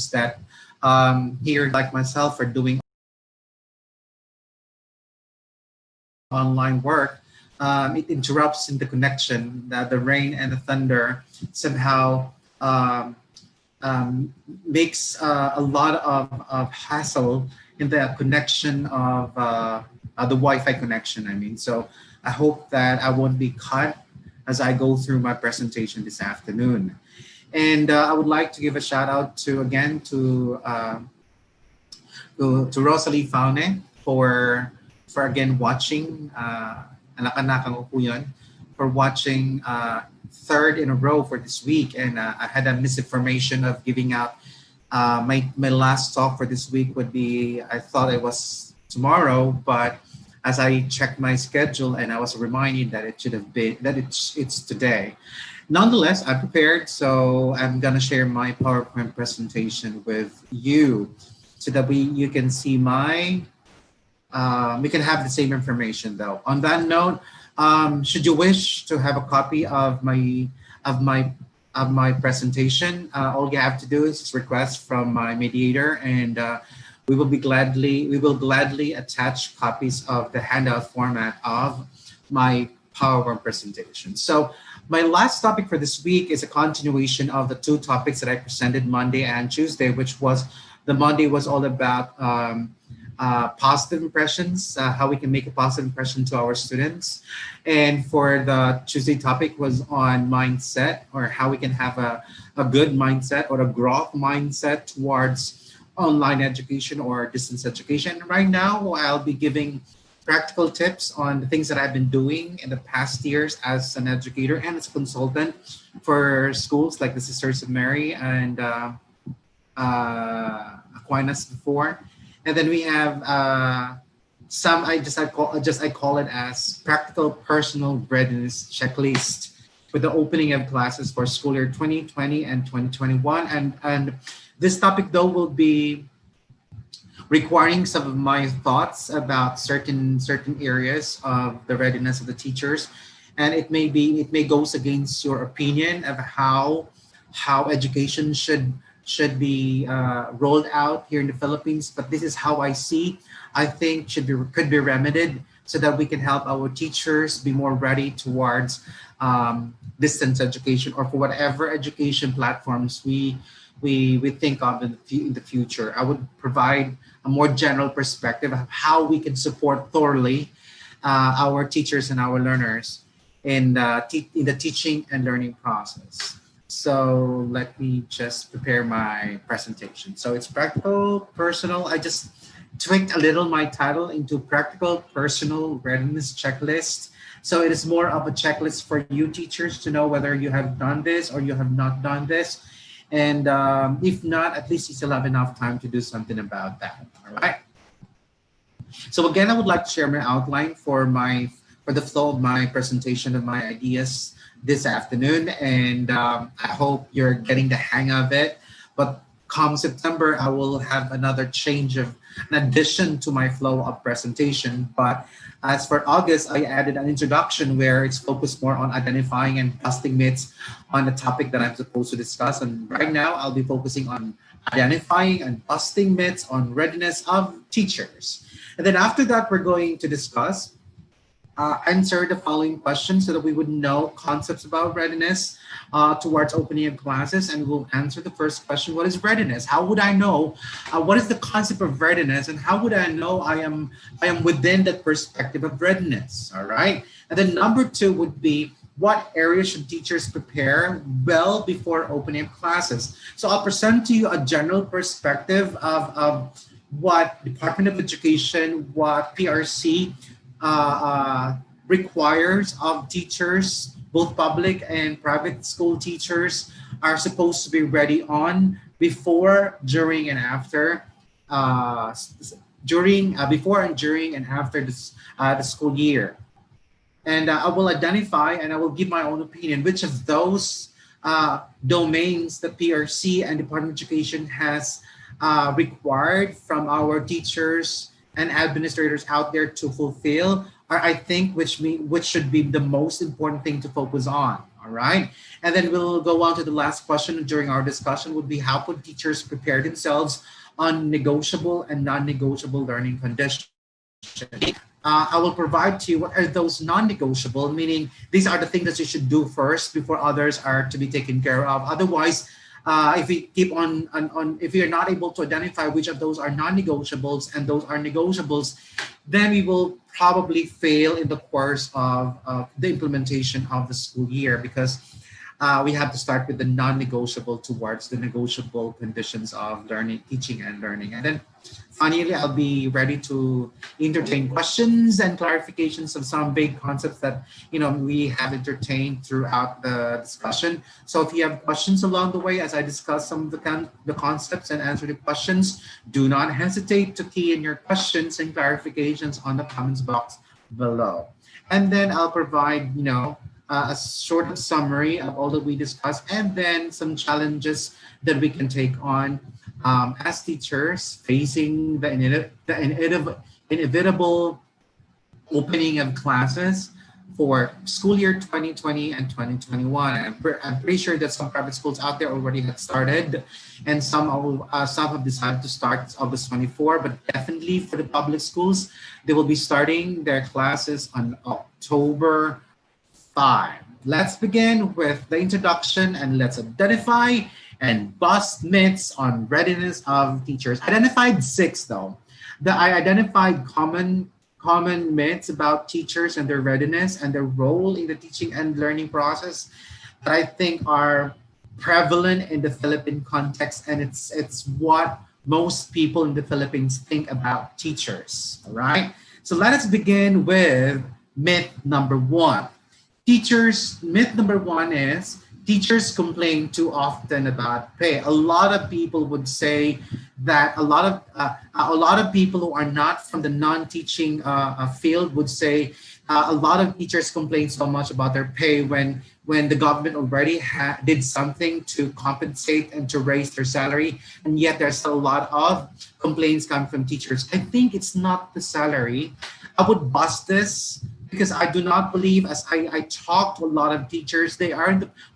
is that here, like myself, are doing online work, it interrupts in the connection. The rain and the thunder somehow um, makes a lot of hassle in the connection of the Wi-Fi connection. I mean, so I hope that I won't be cut as I go through my presentation this afternoon. And I would like to give a shout out to again to Rosalie Faune for again watching anak-anakan ko po yun, for watching third in a row for this week. And I had a misinformation of giving out my last talk for this week would be, I thought it was tomorrow, but as I checked my schedule and I was reminded that it should have been, that it's today. Nonetheless, I'm prepared, so I'm gonna share my PowerPoint presentation with you so that you can see my, we can have the same information though. On that note, should you wish to have a copy of my presentation, all you have to do is just request from my mediator, and we will gladly attach copies of the handout format of my PowerPoint presentation. So my last topic for this week is a continuation of the two topics that I presented Monday and Tuesday, which was the Monday was all about positive impressions, how we can make a positive impression to our students. And for the Tuesday topic was on mindset, or how we can have a good mindset or a growth mindset towards online education or distance education. Right now, I'll be giving practical tips on the things that I've been doing in the past years as an educator and as a consultant for schools like the Sisters of Mary and Aquinas before. And then we have some, I call it as practical personal readiness checklist with the opening of classes for school year 2020 and 2021. And this topic though will be requiring some of my thoughts about certain areas of the readiness of the teachers. And it may goes against your opinion of how education should be rolled out here in the Philippines, but this is how I see. I think could be remedied so that we can help our teachers be more ready towards distance education or for whatever education platforms we think of in the future. I would provide a more general perspective of how we can support thoroughly our teachers and our learners in the teaching and learning process. So let me just prepare my presentation. So it's practical, personal. I just tweaked a little my title into practical, personal readiness checklist. So it is more of a checklist for you teachers to know whether you have done this or you have not done this. And if not, at least you still have enough time to do something about that. All right. So again, I would like to share my outline for the flow of my presentation of my ideas this afternoon, and I hope you're getting the hang of it. But come September, I will have another change of an addition to my flow of presentation. But as for August, I added an introduction where it's focused more on identifying and busting myths on the topic that I'm supposed to discuss. And right now, I'll be focusing on identifying and busting myths on readiness of teachers. And then after that, we're going to discuss answer the following questions so that we would know concepts about readiness towards opening of classes. And we'll answer the first question: what is readiness? How would I know what is the concept of readiness, and how would I know I am within that perspective of readiness? All right. And then number two would be, what areas should teachers prepare well before opening of classes? So I'll present to you a general perspective of what Department of Education, what PRC requires of teachers, both public and private school teachers are supposed to be ready on before, during, and after, before and during and after the school year. And I will identify and I will give my own opinion which of those domains that PRC and Department of Education has required from our teachers and administrators out there to fulfill are, I think, which should be the most important thing to focus on. All right. And then we'll go on to the last question during our discussion would be how could teachers prepare themselves on negotiable and non-negotiable learning conditions? I will provide to you what are those non-negotiable, meaning these are the things that you should do first before others are to be taken care of. Otherwise, if we keep on, if we are not able to identify which of those are non-negotiables and those are negotiables, then we will probably fail in the course of the implementation of the school year because we have to start with the non-negotiable towards the negotiable conditions of learning, teaching, and learning. And then finally, I'll be ready to entertain questions and clarifications of some big concepts that we have entertained throughout the discussion. So if you have questions along the way as I discuss some of the concepts and answer the questions, do not hesitate to key in your questions and clarifications on the comments box below. And then I'll provide, a short summary of all that we discussed, and then some challenges that we can take on as teachers facing the inevitable opening of classes for school year 2020 and 2021. I'm pretty sure that some private schools out there already had started, and some have decided to start August 24. But definitely for the public schools, they will be starting their classes on October 5. Let's begin with the introduction and let's identify and bust myths on readiness of teachers. Identified 6 though. I identified common myths about teachers and their readiness and their role in the teaching and learning process that I think are prevalent in the Philippine context, and it's what most people in the Philippines think about teachers. All right. So let us begin with myth number 1. Myth number 1 is teachers complain too often about pay. A lot of people would say that a lot of people who are not from the non-teaching field would say a lot of teachers complain so much about their pay when the government already did something to compensate and to raise their salary, and yet there's a lot of complaints coming from teachers. I think it's not the salary. I would bust this, because I do not believe, as I talk to a lot of teachers, they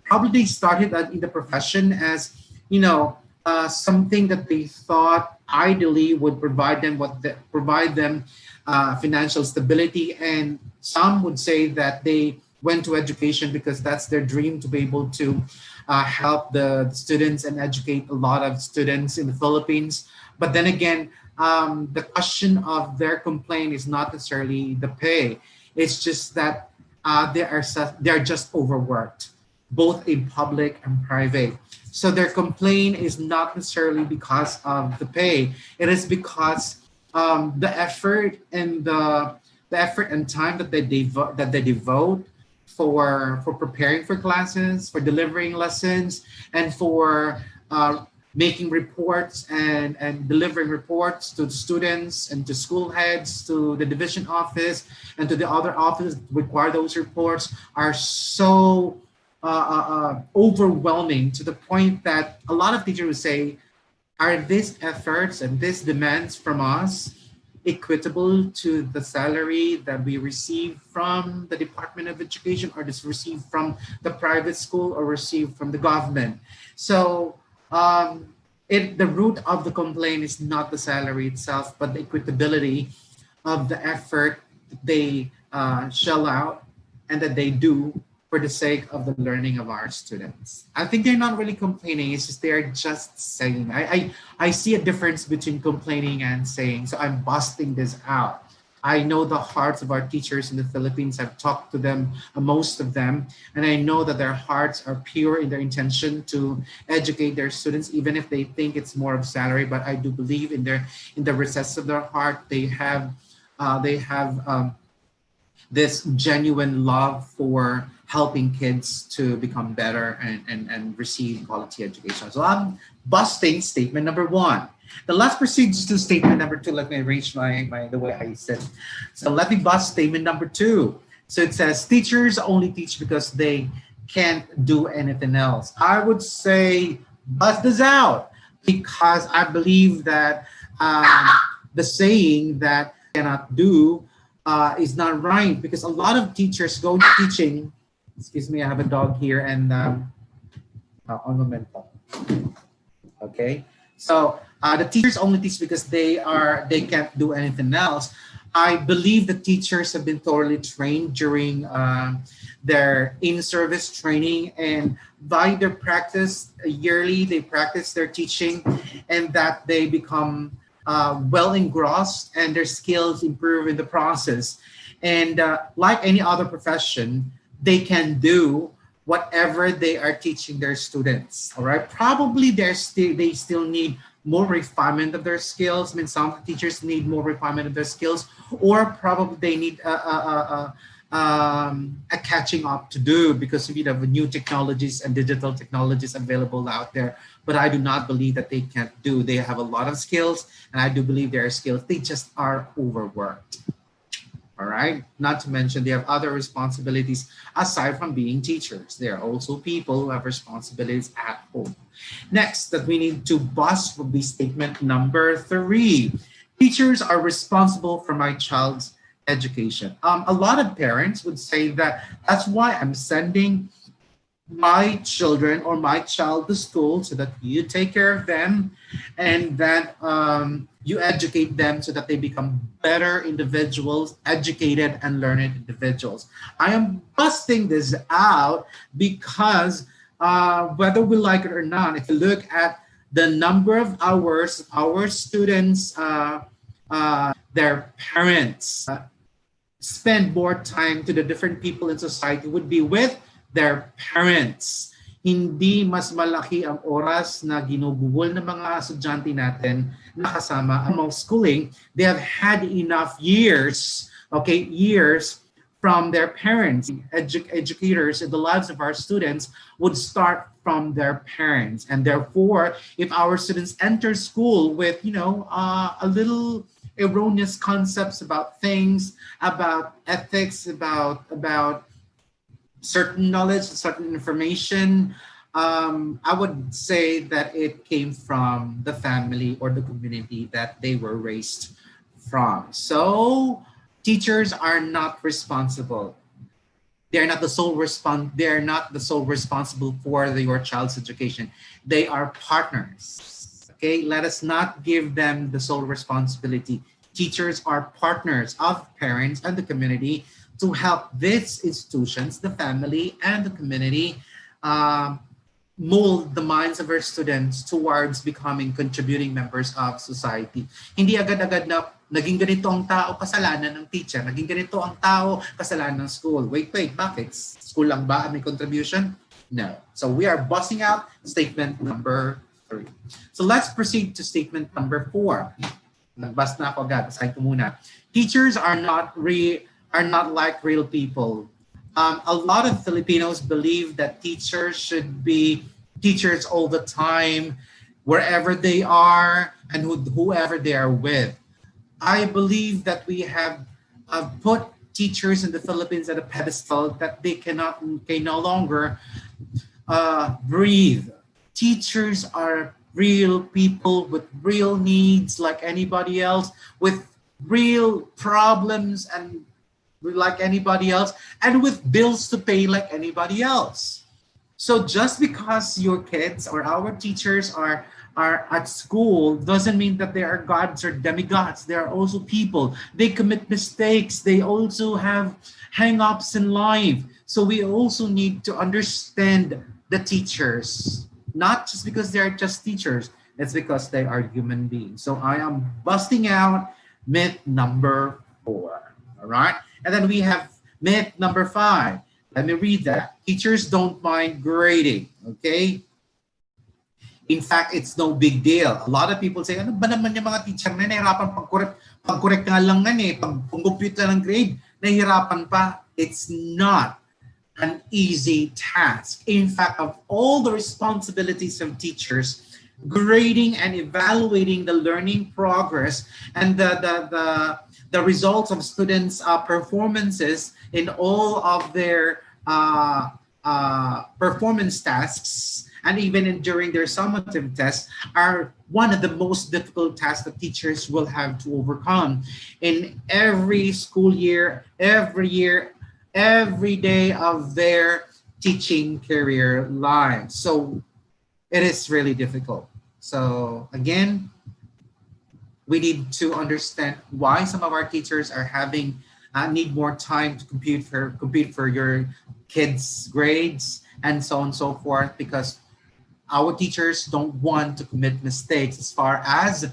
probably started in the profession as, something that they thought ideally would provide them financial stability. And some would say that they went to education because that's their dream, to be able to help the students and educate a lot of students in the Philippines. But then again, the question of their complaint is not necessarily the pay. It's just that they are just overworked, both in public and private. So their complaint is not necessarily because of the pay. It is because the effort and time that they devote for preparing for classes, for delivering lessons, and for making reports and delivering reports to the students and to school heads, to the division office, and to the other offices that require those reports are so overwhelming, to the point that a lot of teachers would say, are these efforts and these demands from us equitable to the salary that we receive from the Department of Education, or just receive from the private school, or receive from the government? So the root of the complaint is not the salary itself, but the equitability of the effort that they shell out and that they do for the sake of the learning of our students. I think they're not really complaining, it's just they're just saying. I see a difference between complaining and saying, so I'm busting this out. I know the hearts of our teachers in the Philippines. I've talked to them, most of them, and I know that their hearts are pure in their intention to educate their students, even if they think it's more of salary. But I do believe in the recess of their heart, they have this genuine love for helping kids to become better and receive quality education. So I'm busting statement number 1. The let's proceed to statement number 2. Let me arrange the way I said. So let me bust statement number 2. So it says teachers only teach because they can't do anything else. I would say bust this out, because I believe that the saying that cannot do is not right, because a lot of teachers go to teaching Excuse me, I have a dog here and on momento. Okay, so the teachers only teach because they can't do anything else. I believe the teachers have been thoroughly trained during their in-service training, and by their practice yearly, they practice their teaching, and that they become well engrossed, and their skills improve in the process. And like any other profession, they can do whatever they are teaching their students. All right, probably they still need more refinement of their skills. I mean, some teachers need more refinement of their skills, or probably they need a catching up to do because we have new technologies and digital technologies available out there. But I do not believe that they can't do. They have a lot of skills, and I do believe there are skills. They just are overworked. All right. Not to mention they have other responsibilities aside from being teachers. They are also people who have responsibilities at home. Next that we need to bust will be statement number 3. Teachers are responsible for my child's education. A lot of parents would say that that's why I'm sending my children or my child to school, so that you take care of them and that you educate them so that they become better individuals, educated and learned individuals. I am busting this out because whether we like it or not, if you look at the number of hours our students, their parents spend more time to the different people in society would be with their parents. Hindi mas malaki ang oras na ginugugol ng mga estudyante natin na kasama among schooling. They have had enough years, years from their parents. Educators in the lives of our students would start from their parents. And therefore, if our students enter school with, a little erroneous concepts about things, about ethics, about certain knowledge, certain information, I would say that it came from the family or the community that they were raised from. So teachers are not responsible. They're not the sole responsible for your child's education. They are partners. Okay, let us not give them the sole responsibility. Teachers are partners of parents and the community to help these institutions, the family and the community, mold the minds of our students towards becoming contributing members of society. Hindi agad-agad na naging ganito ang tao, kasalanan ng teacher. Naging ganito ang tao, kasalanan ng school. Wait, bakit? School lang ba may contribution? No. So we are busting out statement number 3. So let's proceed to statement number 4. Nagbas na ako agad. Aside ko muna. Teachers are not like real people. A lot of Filipinos believe that teachers should be teachers all the time, wherever they are and whoever they are with. I believe that we have put teachers in the Philippines at a pedestal that they can no longer breathe. Teachers are real people with real needs like anybody else, with real problems and like anybody else, and with bills to pay like anybody else. So just because your kids or our teachers are at school doesn't mean that they are gods or demigods. They are also people. They commit mistakes. They also have hang-ups in life. So we also need to understand the teachers, not just because they are just teachers. It's because they are human beings. So I am busting out myth number 4. All right. And then we have myth number 5. Let me read that. Teachers don't mind grading, okay? In fact, it's no big deal. A lot of people say, ano ba naman yung mga teacher na nahirapan pag-correct nga lang pag-compute ng grade, nahirapan pa. It's not an easy task. In fact, of all the responsibilities of teachers, grading and evaluating the learning progress and the results of students' performances in all of their performance tasks, and even during their summative tests, are one of the most difficult tasks that teachers will have to overcome. In every school year, every year, every day of their teaching career life. So it is really difficult. So again, we need to understand why some of our teachers are having need more time to compete for your kids' grades and so on and so forth, because our teachers don't want to commit mistakes as far as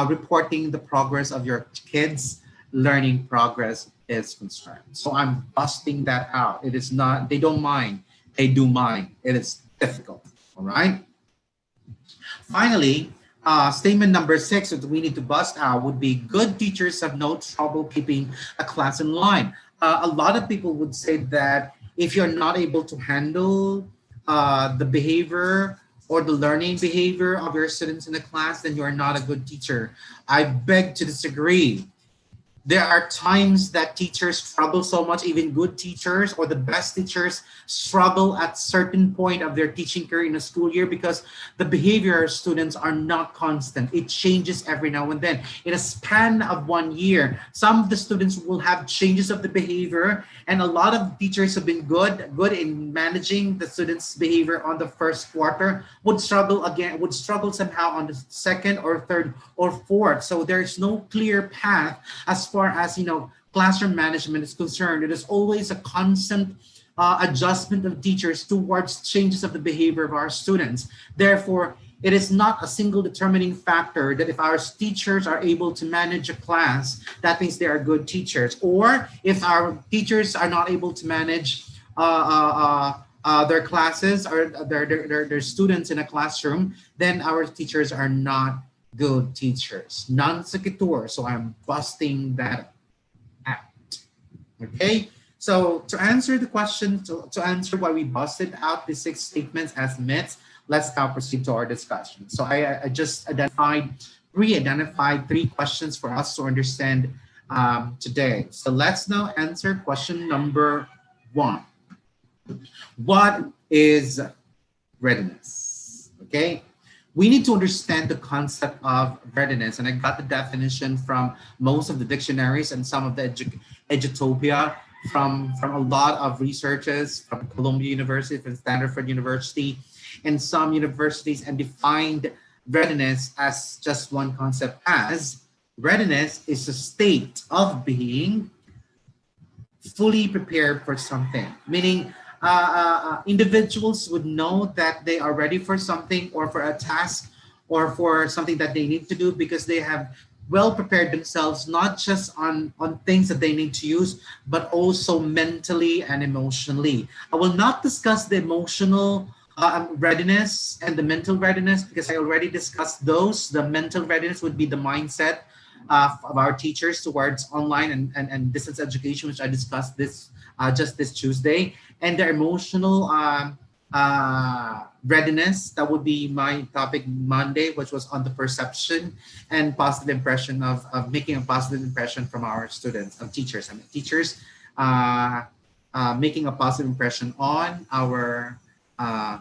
reporting the progress of your kids' learning progress is concerned. So I'm busting that out. It is not, they don't mind, they do mind. It is difficult. All right. Finally, statement number 6 that we need to bust out would be good teachers have no trouble keeping a class in line. A lot of people would say that if you're not able to handle the behavior or the learning behavior of your students in the class, then you're not a good teacher. I beg to disagree. There are times that teachers struggle so much, even good teachers or the best teachers struggle at certain point of their teaching career in a school year, because the behavior of students are not constant. It changes every now and then. In a span of 1 year, some of the students will have changes of the behavior, and a lot of teachers have been good in managing the students' behavior on the first quarter, would struggle somehow on the second or third or fourth. So there's no clear path as far as classroom management is concerned. It is always a constant adjustment of teachers towards changes of the behavior of our students. Therefore, it is not a single determining factor that if our teachers are able to manage a class, that means they are good teachers. Or if our teachers are not able to manage their classes or their students in a classroom, then our teachers are not good teachers. Non sequitur. So I'm busting that out. Okay. So to answer the question, to answer why we busted out the 6 statements as myths, let's now proceed to our discussion. So I just pre-identified 3 questions for us to understand today. So let's now answer question number 1. What is readiness? Okay. We need to understand the concept of readiness, and I got the definition from most of the dictionaries and some of the Edutopia from a lot of researchers from Columbia University, from Stanford University, and some universities, and defined readiness as just one concept as readiness is a state of being fully prepared for something, meaning individuals would know that they are ready for something or for a task or for something that they need to do because they have well prepared themselves, not just on things that they need to use, but also mentally and emotionally. I will not discuss the emotional readiness and the mental readiness because I already discussed those. The mental readiness would be the mindset of our teachers towards online and distance education, which I discussed just this Tuesday. And the emotional readiness, that would be my topic Monday, which was on the perception and positive impression of making a positive impression from our students, of teachers. I mean, teachers making a positive impression on our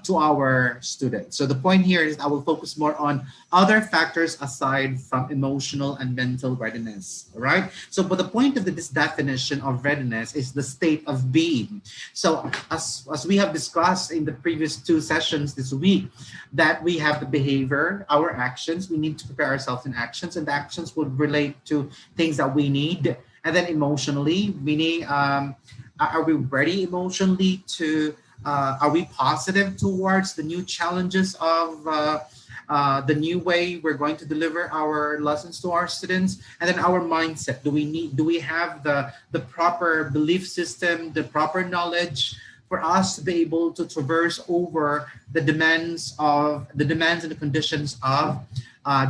to our students. So the point here is I will focus more on other factors aside from emotional and mental readiness. All right. So, but the point of this definition of readiness is the state of being. So as we have discussed in the previous 2 sessions this week, that we have the behavior, our actions, we need to prepare ourselves in actions, and the actions would relate to things that we need. And then emotionally, meaning are we ready emotionally to are we positive towards the new challenges of the new way we're going to deliver our lessons to our students? And then our mindset. Do we have the proper belief system, the proper knowledge for us to be able to traverse over the demands and the conditions of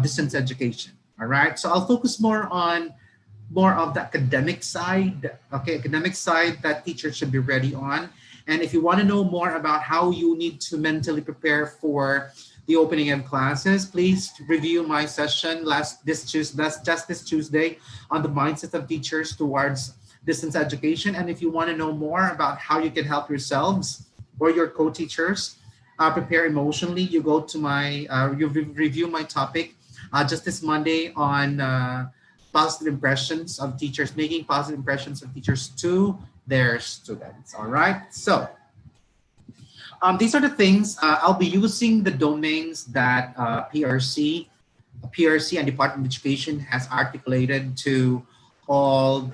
distance education? All right. So I'll focus more of the academic side. Okay, academic side that teachers should be ready on. And if you want to know more about how you need to mentally prepare for the opening of classes, please review my session this Tuesday on the mindset of teachers towards distance education. And if you want to know more about how you can help yourselves or your co-teachers prepare emotionally, you go to you review my topic just this Monday on positive impressions of teachers, making positive impressions of teachers to their students. All right. So these are the things I'll be using the domains that PRC and Department of Education has articulated to all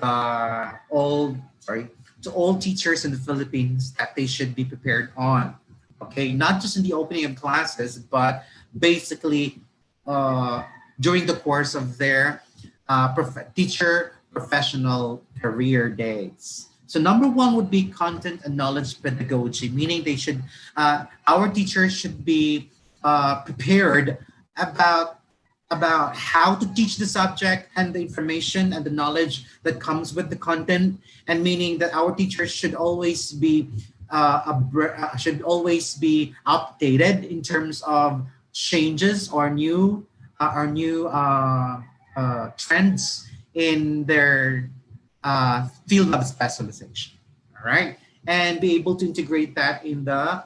sorry to all teachers in the Philippines that they should be prepared on. Okay, not just in the opening of classes, but basically uh, during the course of their teacher professional career days. So number one would be content and knowledge pedagogy, meaning our teachers should be prepared about about how to teach the subject and the information and the knowledge that comes with the content, and meaning that our teachers should always be updated in terms of changes or new trends in their field of specialization. All right, and be able to integrate that in the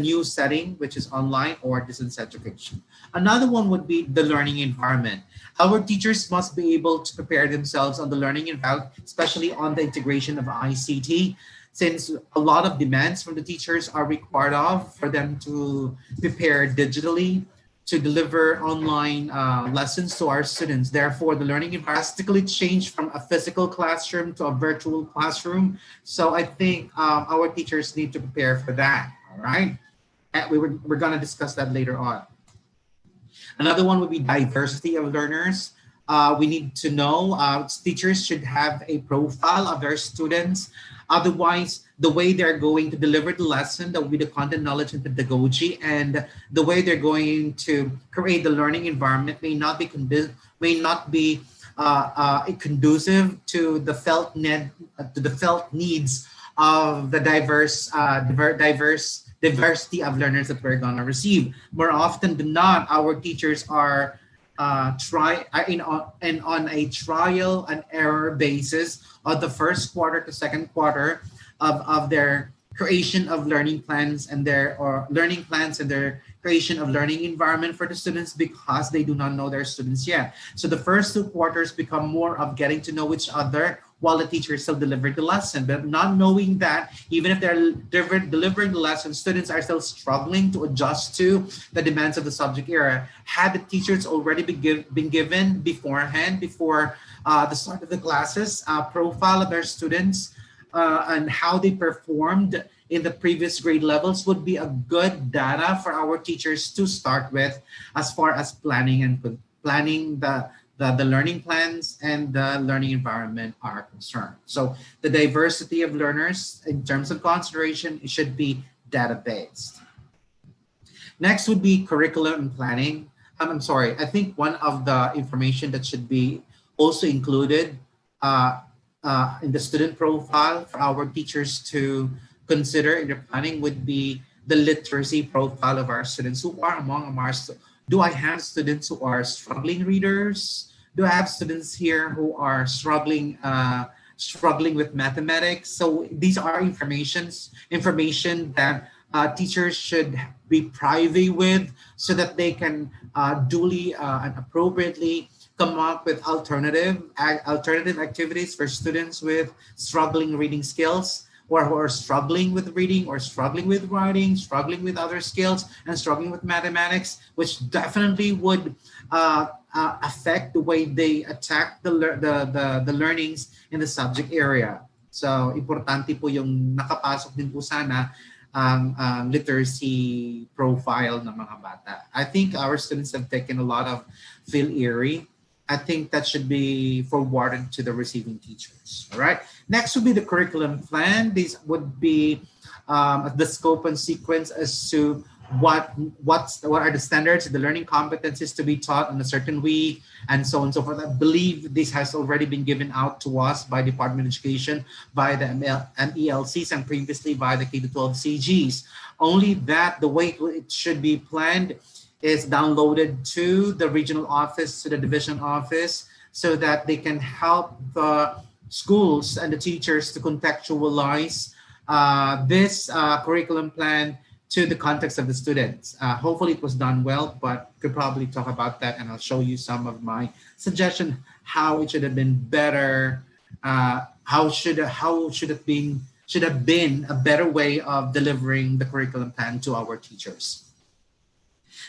new setting, which is online or distance education. Another one would be the learning environment. Our teachers must be able to prepare themselves on the learning environment, especially on the integration of ICT, since a lot of demands from the teachers are required of for them to prepare digitally to deliver online lessons to our students. Therefore, the learning environment drastically changed from a physical classroom to a virtual classroom. So I think our teachers need to prepare for that. All right, and we're going to discuss that later on. Another one would be diversity of learners. We need to know teachers should have a profile of their students. Otherwise, the way they're going to deliver the lesson, that will be the content, knowledge, and pedagogy, and the way they're going to create the learning environment may not be conducive to the felt needs of the diversity of learners that we're going to receive. More often than not, our teachers are on a trial and error basis of the first quarter to second quarter of their creation of learning plans and their creation of learning environment for the students, because they do not know their students yet. So the first two quarters become more of getting to know each other while the teacher still delivered the lesson, but not knowing that even if they're delivering the lesson, students are still struggling to adjust to the demands of the subject area. Had the teachers already been given beforehand, before the start of the classes, profile of their students and how they performed in the previous grade levels, would be a good data for our teachers to start with as far as planning the learning plans and the learning environment are concerned. So the diversity of learners in terms of consideration, it should be data-based. Next would be curriculum and planning. I'm sorry, I think one of the information that should be also included in the student profile for our teachers to consider in their planning would be the literacy profile of our students. Who are among our do I have students who are struggling readers? Do I have students here who are struggling with mathematics? So these are information that teachers should be privy with, so that they can duly and appropriately come up with alternative activities for students with struggling reading skills, or who are struggling with reading, or struggling with writing, struggling with other skills, and struggling with mathematics, which definitely would affect the way they attack the learnings in the subject area. So importante po yung nakapasok din po sana ang literacy profile ng mga bata. I think our students have taken a lot of Phil Erie. I think that should be forwarded to the receiving teachers. All right. Next would be the curriculum plan. These would be the scope and sequence as to what are the standards, the learning competencies to be taught in a certain week, and so on and so forth. I believe this has already been given out to us by Department of Education, by the MELCs, and previously by the K-12 CGs. Only that the way it should be planned is downloaded to the regional office, to the division office, so that they can help the schools and the teachers to contextualize this curriculum plan to the context of the students. Hopefully it was done well, but could probably talk about that, and I'll show you some of my suggestion how it should have been better Should have been a better way of delivering the curriculum plan to our teachers.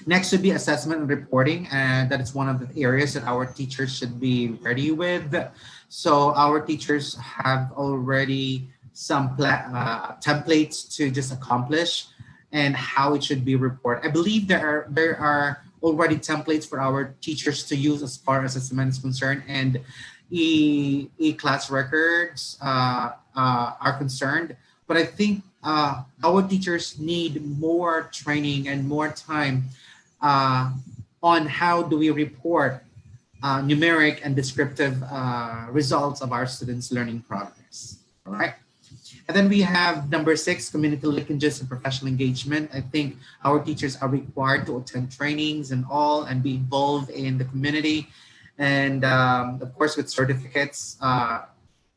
Next would be assessment and reporting, and that is one of the areas that our teachers should be ready with. So our teachers have already some templates to just accomplish and how it should be reported. I believe there are already templates for our teachers to use as far as assessment is concerned, and e-class records are concerned. But I think our teachers need more training and more time on how do we report numeric and descriptive results of our students' learning progress. All right. And then we have number 6, community linkages and professional engagement. I think our teachers are required to attend trainings and all and be involved in the community. And of course, with certificates,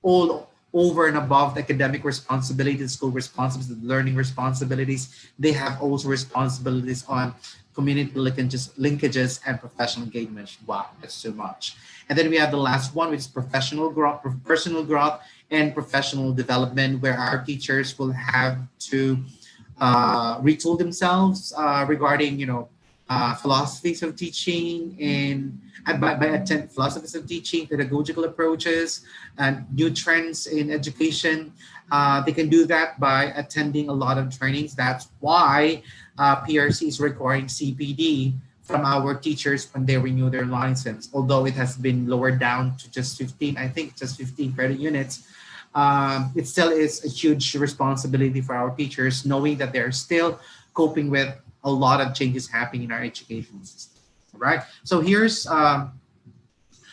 all over and above the academic responsibilities, school responsibilities, learning responsibilities, they have also responsibilities on community linkages and professional engagement. Wow, that's too much. And then we have the last one, which is professional growth, personal growth, and professional development, where our teachers will have to retool themselves regarding, philosophies of teaching and by attend philosophies of teaching, pedagogical approaches, and new trends in education. They can do that by attending a lot of trainings. That's why PRC is requiring CPD from our teachers when they renew their license. Although it has been lowered down to just 15, I think just 15 credit units, it still is a huge responsibility for our teachers, knowing that they're still coping with a lot of changes happening in our education system. All right. So here's my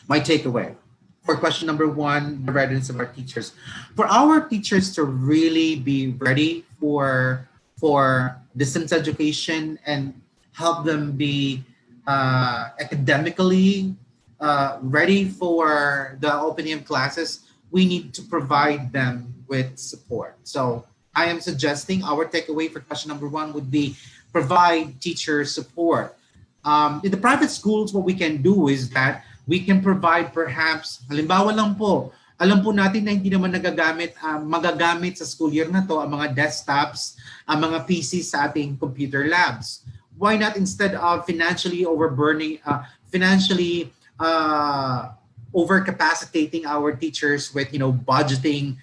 takeaway for question number 1, the readiness of our teachers. For our teachers to really be ready for distance education and help them be academically ready for the opening of classes, we need to provide them with support. So I am suggesting our takeaway for question number 1 would be provide teacher support. In the private schools, what we can do is that we can provide perhaps, halimbawa lang po, alam po natin na hindi naman magagamit sa school year na to ang mga desktops, ang mga PCs sa ating computer labs. Why not, instead of financially overcapacitating our teachers with budgeting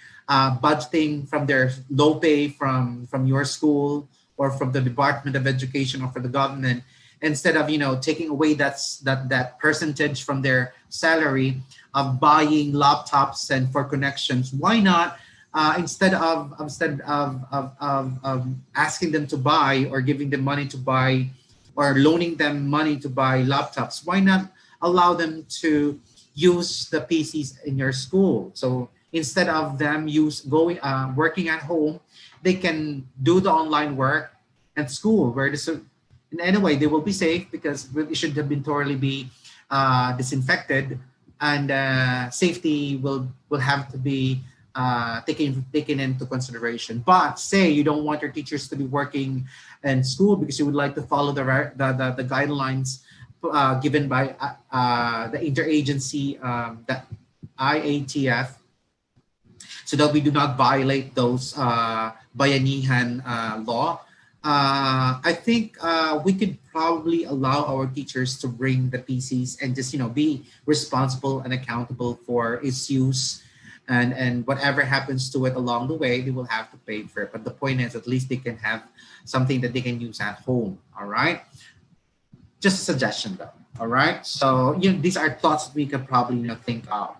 from their low pay from your school or from the Department of Education or for the government, instead of taking away that percentage from their salary of buying laptops and for connections, why not instead of asking them to buy or giving them money to buy or loaning them money to buy laptops, why not allow them to use the PCs in your school? So instead of them working at home, they can do the online work at school, where in any way they will be safe because it should have been thoroughly be disinfected, and safety will have to be taken into consideration. But say you don't want your teachers to be working in school because you would like to follow the guidelines given by the interagency, the IATF, so that we do not violate those bayanihan law. I think we could probably allow our teachers to bring the PCs and just be responsible and accountable for its use, and whatever happens to it along the way, they will have to pay for it. But the point is, at least they can have something that they can use at home. All right, just a suggestion though. All right, so these are thoughts we could probably think of.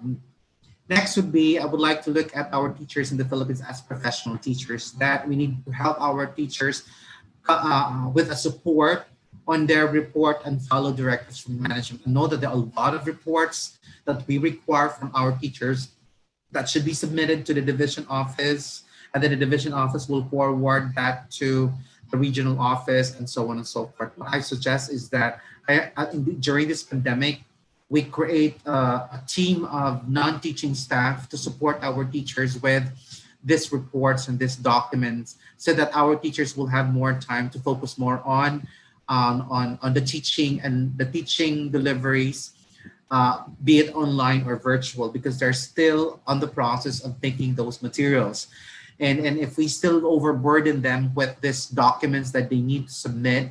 Next would be, I would like to look at our teachers in the Philippines as professional teachers, that we need to help our teachers with a support on their report and follow directives from management. I know that there are a lot of reports that we require from our teachers that should be submitted to the division office, and then the division office will forward that to the regional office and so on and so forth. What I suggest is that during this pandemic, we create a team of non-teaching staff to support our teachers with these reports and these documents, so that our teachers will have more time to focus more on the teaching and the teaching deliveries, be it online or virtual, because they're still on the process of taking those materials. And if we still overburden them with these documents that they need to submit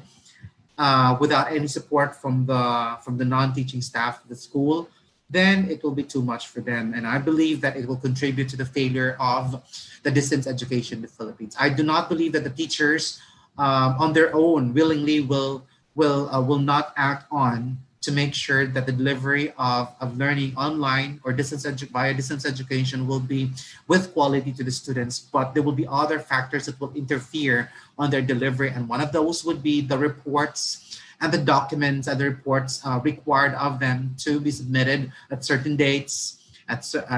without any support from the non-teaching staff of the school, then it will be too much for them. And I believe that it will contribute to the failure of the distance education in the Philippines. I do not believe that the teachers on their own willingly will not act on to make sure that the delivery of learning online or via distance education will be with quality to the students, but there will be other factors that will interfere on their delivery. And one of those would be the reports and the documents and the reports required of them to be submitted at certain dates,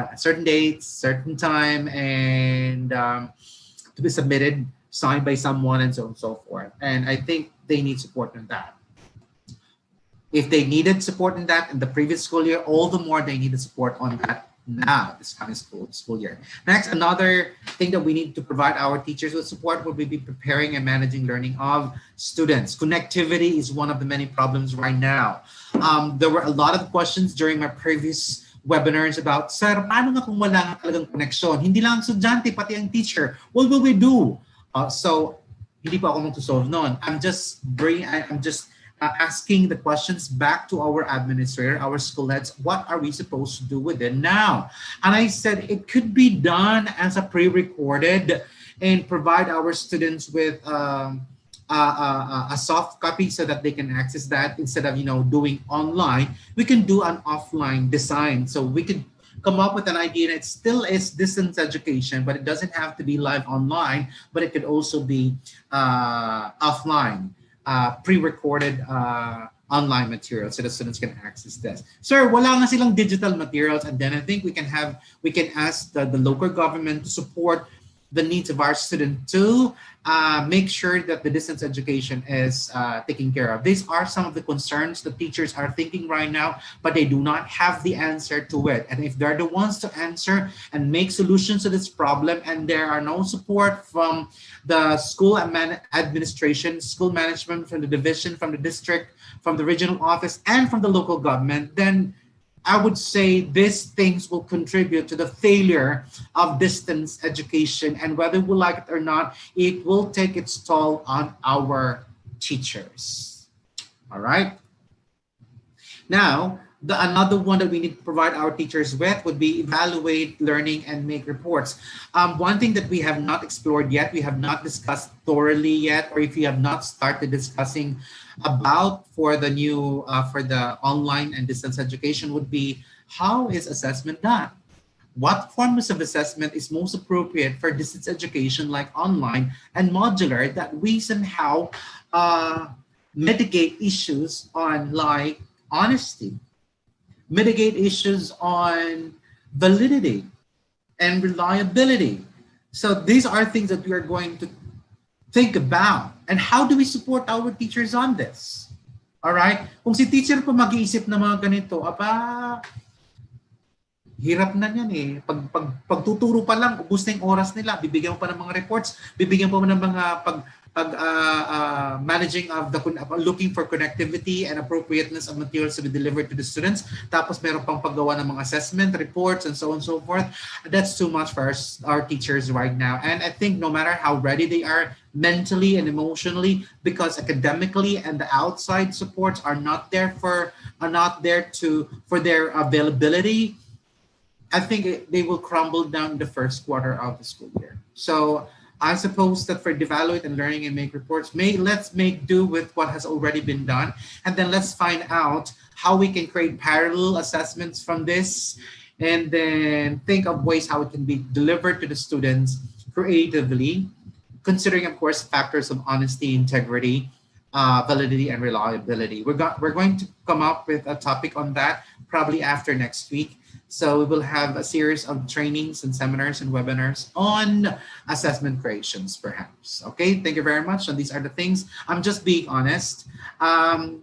certain time, and to be submitted, signed by someone, and so on and so forth. And I think they need support in that. If they needed support in that in the previous school year, all the more they needed support on that now, this coming school year. Next, another thing that we need to provide our teachers with support would be preparing and managing learning of students. Connectivity is one of the many problems right now. There were a lot of questions during my previous webinars about, sir, paano nga kung wala nga talagang connection? Hindi lang estudyante, pati ang teacher. What will we do? So, hindi pa ako magsusolve noon. I'm just asking the questions back to our administrator, our school heads. What are we supposed to do with it now? And I said it could be done as a pre-recorded and provide our students with a soft copy so that they can access that instead of doing online. We can do an offline design, so we could come up with an idea that it still is distance education, but it doesn't have to be live online, but it could also be offline. Pre-recorded online materials so the students can access this. Sir, wala nga silang digital materials, and then I think we can ask the local government to support the needs of our students to make sure that the distance education is taken care of. These are some of the concerns the teachers are thinking right now, but they do not have the answer to it. And if they're the ones to answer and make solutions to this problem, and there are no support from the school administration, school management, from the division, from the district, from the regional office, and from the local government, then I would say these things will contribute to the failure of distance education, and whether we like it or not, it will take its toll on our teachers. All right. Now, another one that we need to provide our teachers with would be evaluate learning and make reports. One thing that we have not explored yet, we have not discussed thoroughly yet, or if you have not started discussing about for the new for the online and distance education, would be how is assessment done? What forms of assessment is most appropriate for distance education like online and modular, that we somehow mitigate issues on like honesty, mitigate issues on validity and reliability. So these are things that we are going to think about. And how do we support our teachers on this? All right? Kung si teacher pa mag-iisip na mga ganito, hirap na yan eh. Pagtuturo pa lang, ubus na yung oras nila. Bibigyan mo pa ng mga reports, bibigyan mo ng mga managing of looking for connectivity and appropriateness of materials to be delivered to the students. Tapos meron pang paggawa ng mga assessment reports and so on and so forth. That's too much for our teachers right now. And I think no matter how ready they are mentally and emotionally, because academically and the outside supports are not there for their availability, I think they will crumble down the first quarter of the school year. So I suppose that for evaluate and learning and make reports, let's make do with what has already been done, and then let's find out how we can create parallel assessments from this, and then think of ways how it can be delivered to the students creatively, considering, of course, factors of honesty, integrity, validity, and reliability. We're going to come up with a topic on that probably after next week. So we will have a series of trainings and seminars and webinars on assessment creations, perhaps. Okay, thank you very much. And these are the things, I'm just being honest.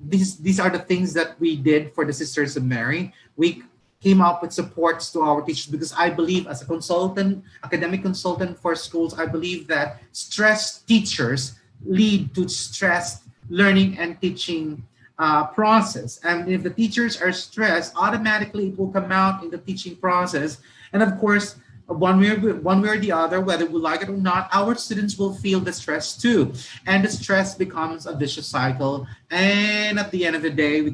These are the things that we did for the Sisters of Mary. We came up with supports to our teachers because I believe, as a consultant, academic consultant for schools, I believe that stressed teachers lead to stressed learning and teaching process. And if the teachers are stressed, automatically it will come out in the teaching process. And of course, one way or the other, whether we like it or not, our students will feel the stress too. And the stress becomes a vicious cycle. And at the end of the day, we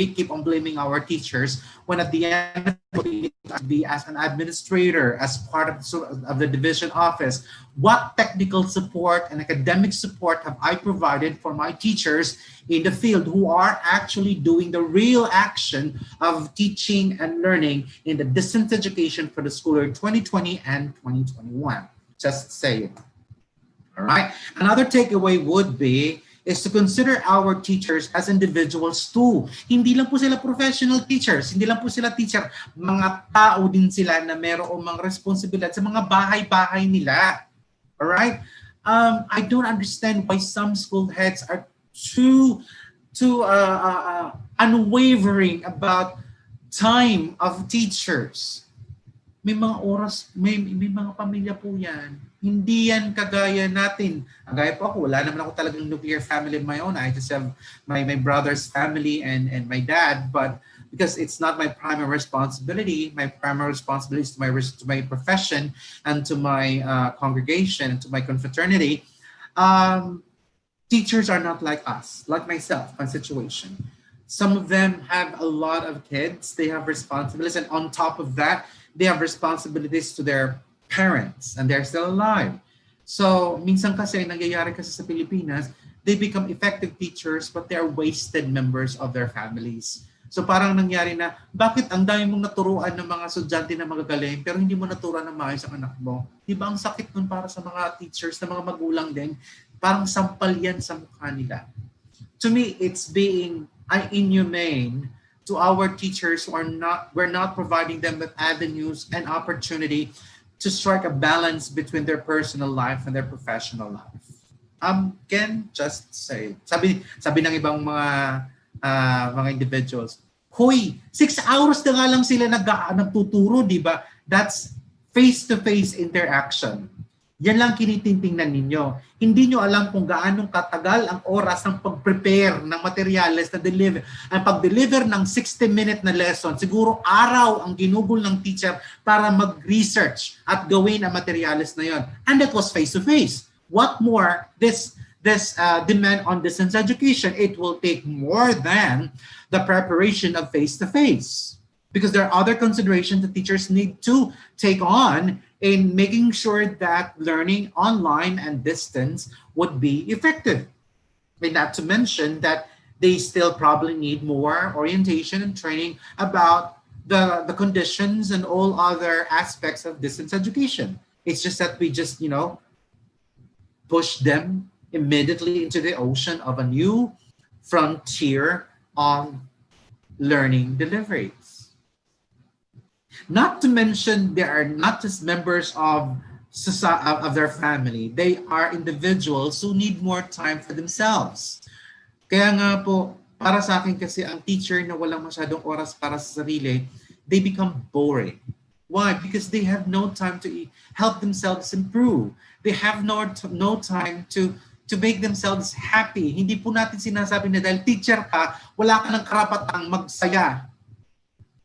keep on blaming our teachers when at the end of the day, be as an administrator, as part of the division office, what technical support and academic support have I provided for my teachers in the field who are actually doing the real action of teaching and learning in the distance education for the school year 2020 and 2021? Just saying. All right. Another takeaway would be is to consider our teachers as individuals too. Hindi lang po sila professional teachers, hindi lang po sila teacher, mga tao din sila na mayroong mga responsibilidad sa mga bahay-bahay nila. All right? I don't understand why some school heads are too unwavering about time of teachers. May mga oras, may mga pamilya po yan. Hindi yan kagaya natin. Kagaya po ako, wala naman ako talagang nuclear family of my own. I just have my brother's family and my dad. But because it's not my primary responsibility is to my profession and to my congregation and to my confraternity. Teachers are not like us, like myself, my situation. Some of them have a lot of kids. They have responsibilities. And on top of that, they have responsibilities to their parents and they're still alive. So, minsan kasi, nangyayari kasi sa Pilipinas, they become effective teachers but they are wasted members of their families. So parang nangyari na, bakit ang dami mong naturuan ng mga estudyante na magagaling pero hindi mo naturuan ng maayos ang anak mo? Di ba ang sakit nun para sa mga teachers, na mga magulang din? Parang sampal yan sa mukha nila. To me, it's being inhumane to our teachers who we're not providing them with avenues and opportunity to strike a balance between their personal life and their professional life. Can just say, sabi ng ibang mga individuals, hoy, 6 hours na nga lang sila nagtuturo, di ba? That's face-to-face interaction. Yan lang kinitingnan ninyo. Hindi nyo alam kung gaano katagal ang oras ng pag-prepare ng materials na deliver. Ang pag-deliver ng 60-minute na lesson, siguro araw ang ginugol ng teacher para mag-research at gawin ang materials na yon. And that was face-to-face. What more, this demand on distance education, it will take more than the preparation of face-to-face. Because there are other considerations that teachers need to take on in making sure that learning online and distance would be effective. And not to mention that they still probably need more orientation and training about the conditions and all other aspects of distance education. It's just that we just, push them immediately into the ocean of a new frontier on learning deliveries. Not to mention, they are not just members of their family. They are individuals who need more time for themselves. Kaya nga po, para sa akin kasi ang teacher na walang masyadong oras para sa sarili, they become boring. Why? Because they have no time to help themselves improve. They have no time to make themselves happy. Hindi po natin sinasabi na dahil teacher ka, wala ka ng karapatang magsaya.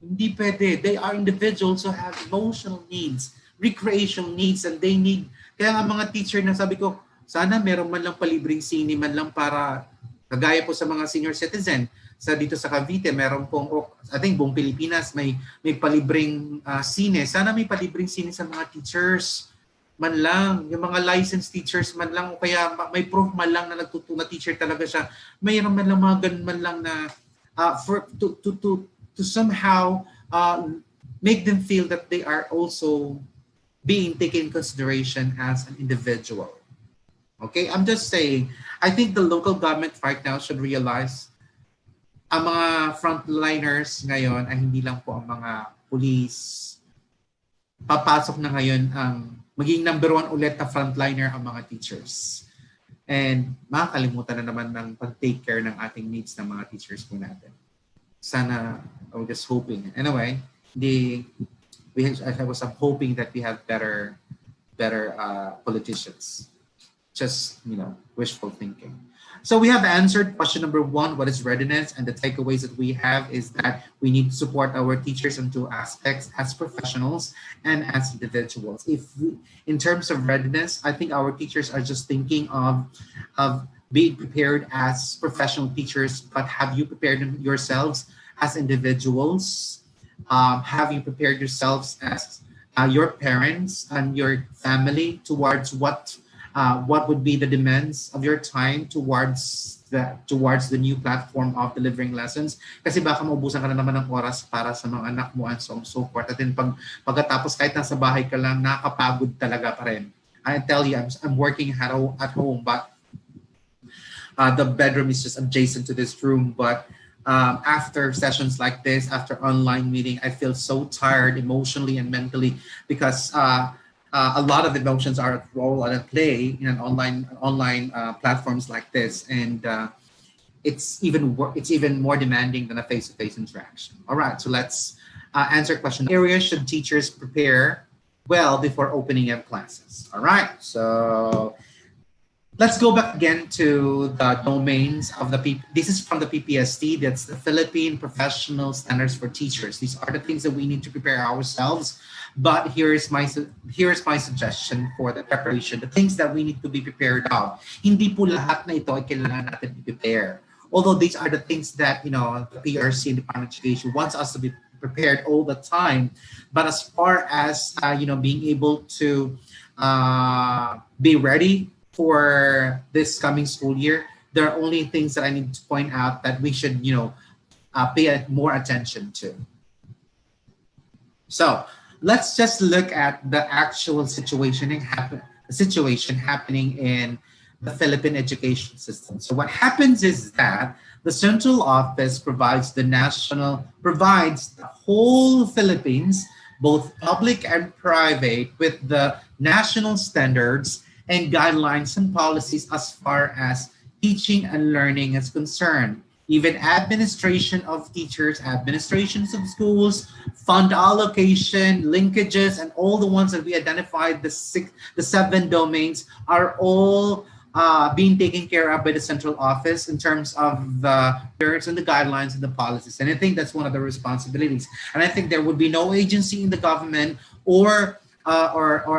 Hindi pwede. They are individuals who have emotional needs, recreational needs, and they need, kaya nga mga teacher na sabi ko, sana meron man lang palibreng sine man lang para, kagaya po sa mga senior citizen, dito sa Cavite, meron pong, I think buong Pilipinas, may palibreng sine. Sana may palibreng sine sa mga teachers man lang, yung mga licensed teachers man lang, o kaya may proof man lang na nagtutuna teacher talaga siya. Mayroon man lang mga ganun man lang na to somehow make them feel that they are also being taken in consideration as an individual. Okay, I'm just saying, I think the local government right now should realize ang mga frontliners ngayon ay hindi lang po ang mga police. Papasok na ngayon ang maging number 1 ulit na frontliner ang mga teachers. And makakalimutan na naman ng pag-take care ng ating needs ng mga teachers po natin. Sana, I'm just hoping. Anyway, I was hoping that we have better politicians. Just, wishful thinking. So we have answered question number 1, what is readiness? And the takeaways that we have is that we need to support our teachers in 2 aspects, as professionals and as individuals. In terms of readiness, I think our teachers are just thinking of being prepared as professional teachers, but have you prepared yourselves as individuals? Have you prepared yourselves as your parents and your family towards what would be the demands of your time towards the new platform of delivering lessons? Kasi baka maubusan ka na naman ng oras para sa mga anak mo and so on so forth. At then pagkatapos kahit nasa bahay ka lang, nakakapagod talaga pa rin. I tell you, I'm working at home, but the bedroom is just adjacent to this room. But after sessions like this, after online meeting, I feel so tired emotionally and mentally because a lot of emotions are at role and at play in an online platforms like this, and it's even more demanding than a face-to-face interaction. All right, so let's answer question. Areas should teachers prepare well before opening up classes? All right, so let's go back again to the domains of this is from the PPST. That's the Philippine Professional Standards for Teachers. These are the things that we need to prepare ourselves. But here's my suggestion for the preparation, the things that we need to be prepared of. Hindi po lahat na ito ay kailangan natin i-prepare. Although these are the things that, the PRC and Department of Education wants us to be prepared all the time. But as far as, being able to be ready for this coming school year, there are only things that I need to point out that we should, pay more attention to. So let's just look at the actual situation happening in the Philippine education system. So what happens is that the central office provides the whole Philippines, both public and private, with the national standards and guidelines and policies as far as teaching and learning is concerned. Even administration of teachers, administrations of schools, fund allocation, linkages, and all the ones that we identified, the 7 domains are all being taken care of by the central office in terms of the standards and the guidelines and the policies. And I think that's one of the responsibilities. And I think there would be no agency in the government or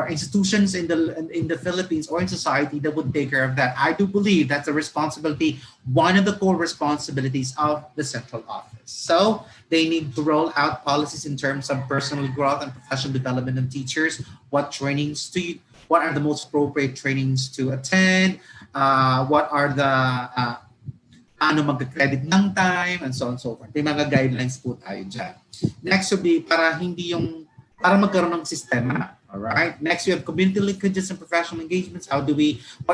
institutions in the Philippines or in society that would take care of that. I do believe that's a responsibility, one of the core responsibilities of the central office. So they need to roll out policies in terms of personal growth and professional development of teachers, what are the most appropriate trainings to attend, what are the paano mag-credit ng time, and so on and so forth. May mga guidelines po tayo dyan. Next would be para magkaroon ng sistema. All right. Next, we have community linkages and professional engagements. What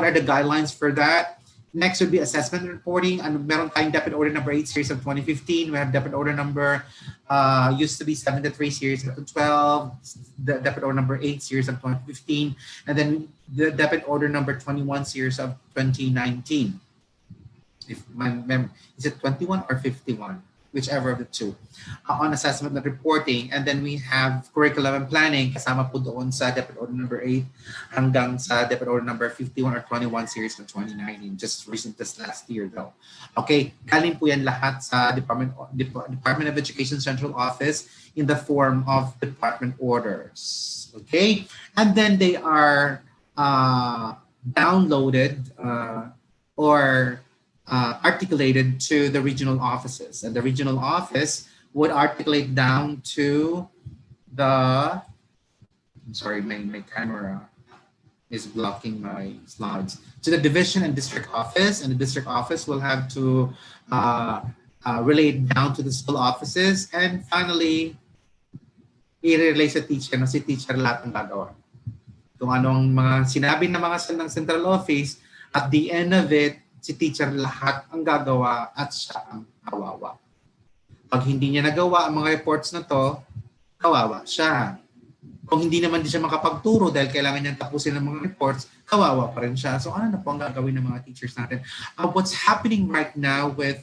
are the guidelines for that? Next would be assessment and reporting. And meron tayong DepEd Order number 8 series of 2015. We have DepEd Order number used to be 73 series of 12. The DepEd Order number 8 series of 2015. And then the DepEd Order number 21 series of 2019. If my memory, is it 21 or 51? Whichever of the two, on assessment and reporting. And then we have curriculum and planning, kasama po doon sa DepEd Order number 8 hanggang sa DepEd Order number 51 or 21 series of 2019, just recent this last year though. Okay, galing po yan lahat sa Department of Education Central Office in the form of department orders. Okay, and then they are downloaded or articulated to the regional offices, and the regional office would articulate down to the, I'm sorry, my camera is blocking my slides, to the division and district office, and the district office will have to relay down to the school offices, and finally, i-relay sa teacher na si teacher lahat ng gagawa. Kung anong mga sinabi ng mga ng central office, at the end of it, si teacher lahat ang gagawa at siya ang kawawa. Pag hindi niya nagawa ang mga reports na to, kawawa siya. Kung hindi naman din siya makapagturo dahil kailangan niya tapusin ang mga reports, kawawa pa rin siya. So ano na po ang gagawin ng mga teachers natin? What's happening right now with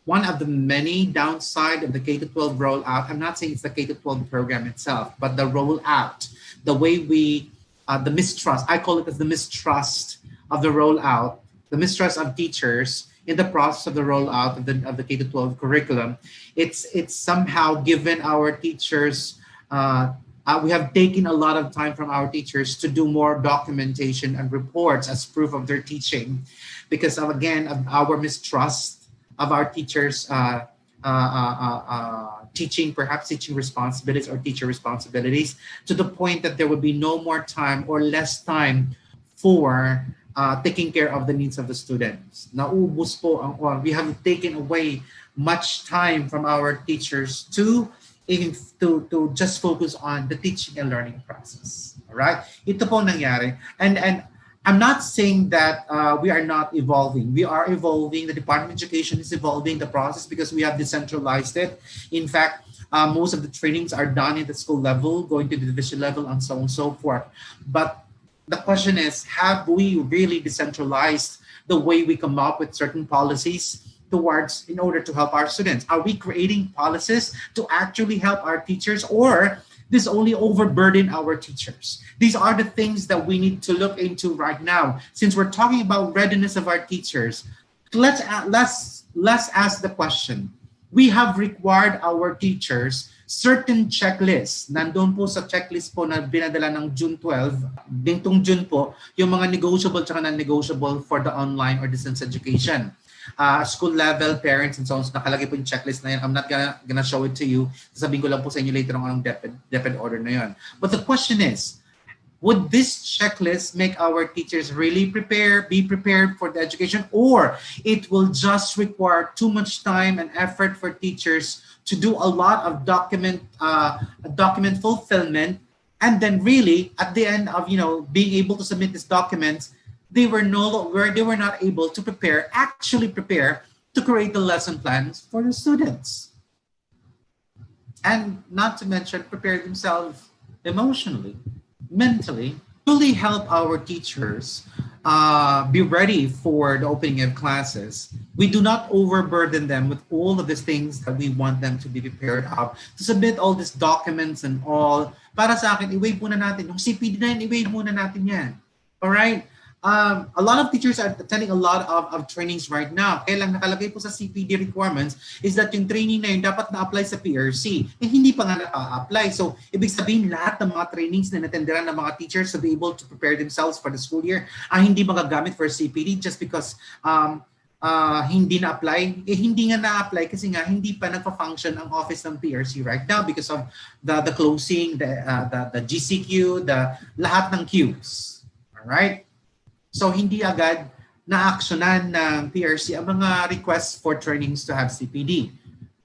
one of the many downside of the K-12 rollout, I'm not saying it's the K-12 program itself, but the rollout, the way the mistrust, I call it as the mistrust of the rollout. the mistrust of teachers in the process of the rollout of the K-12 curriculum. It's somehow given our teachers, we have taken a lot of time from our teachers to do more documentation and reports as proof of their teaching, because of, again, of our mistrust of our teachers teaching, perhaps teaching responsibilities or teacher responsibilities, to the point that there would be no more time or less time for taking care of the needs of the students. Naubos po we have taken away much time from our teachers to just focus on the teaching and learning process. All right? Ito po nangyari. And I'm not saying that we are not evolving. We are evolving. The Department of Education is evolving the process because we have decentralized it. In fact, most of the trainings are done at the school level, going to the division level, and so on and so forth. But the question is, have we really decentralized the way we come up with certain policies towards, in order to help our students? Are we creating policies to actually help our teachers, or this only overburden our teachers? These are the things that we need to look into right now. Since we're talking about readiness of our teachers, let's ask the question. We have required our teachers certain checklists. Nandun po sa checklist po na binadala ng June 12, dingtong June po, yung mga negotiable at non-negotiable for the online or distance education. School level, parents, and so on. So nakalagay po yung checklist na yan. I'm not gonna show it to you. Sasabihin ko lang po sa inyo later on ang DepEd order na yun. But the question is, would this checklist make our teachers really be prepared for the education, or it will just require too much time and effort for teachers to do a lot of document fulfillment, and then really at the end of being able to submit these documents, they were not able to actually prepare to create the lesson plans for the students, and not to mention prepare themselves emotionally, mentally, really help our teachers be ready for the opening of classes. We do not overburden them with all of these things that we want them to be prepared of, to submit all these documents and all. Para sa akin, i-waive muna natin. Yung CPD na yun, i-waive muna natin yan. All right? A lot of teachers are attending a lot of trainings right now. Kaya lang nakalagay po sa CPD requirements is that yung training na yun dapat na-apply sa PRC. Hindi pa nga na-apply. So, ibig sabihin lahat ng mga trainings na natenderan ng mga teachers to be able to prepare themselves for the school year hindi magagamit for CPD just because hindi na-apply. Hindi nga na-apply kasi nga hindi pa nagpa-function ang office ng PRC right now because of the closing, the GCQ, lahat ng queues. Alright? So, hindi agad na-actionan ng PRC ang mga requests for trainings to have CPD.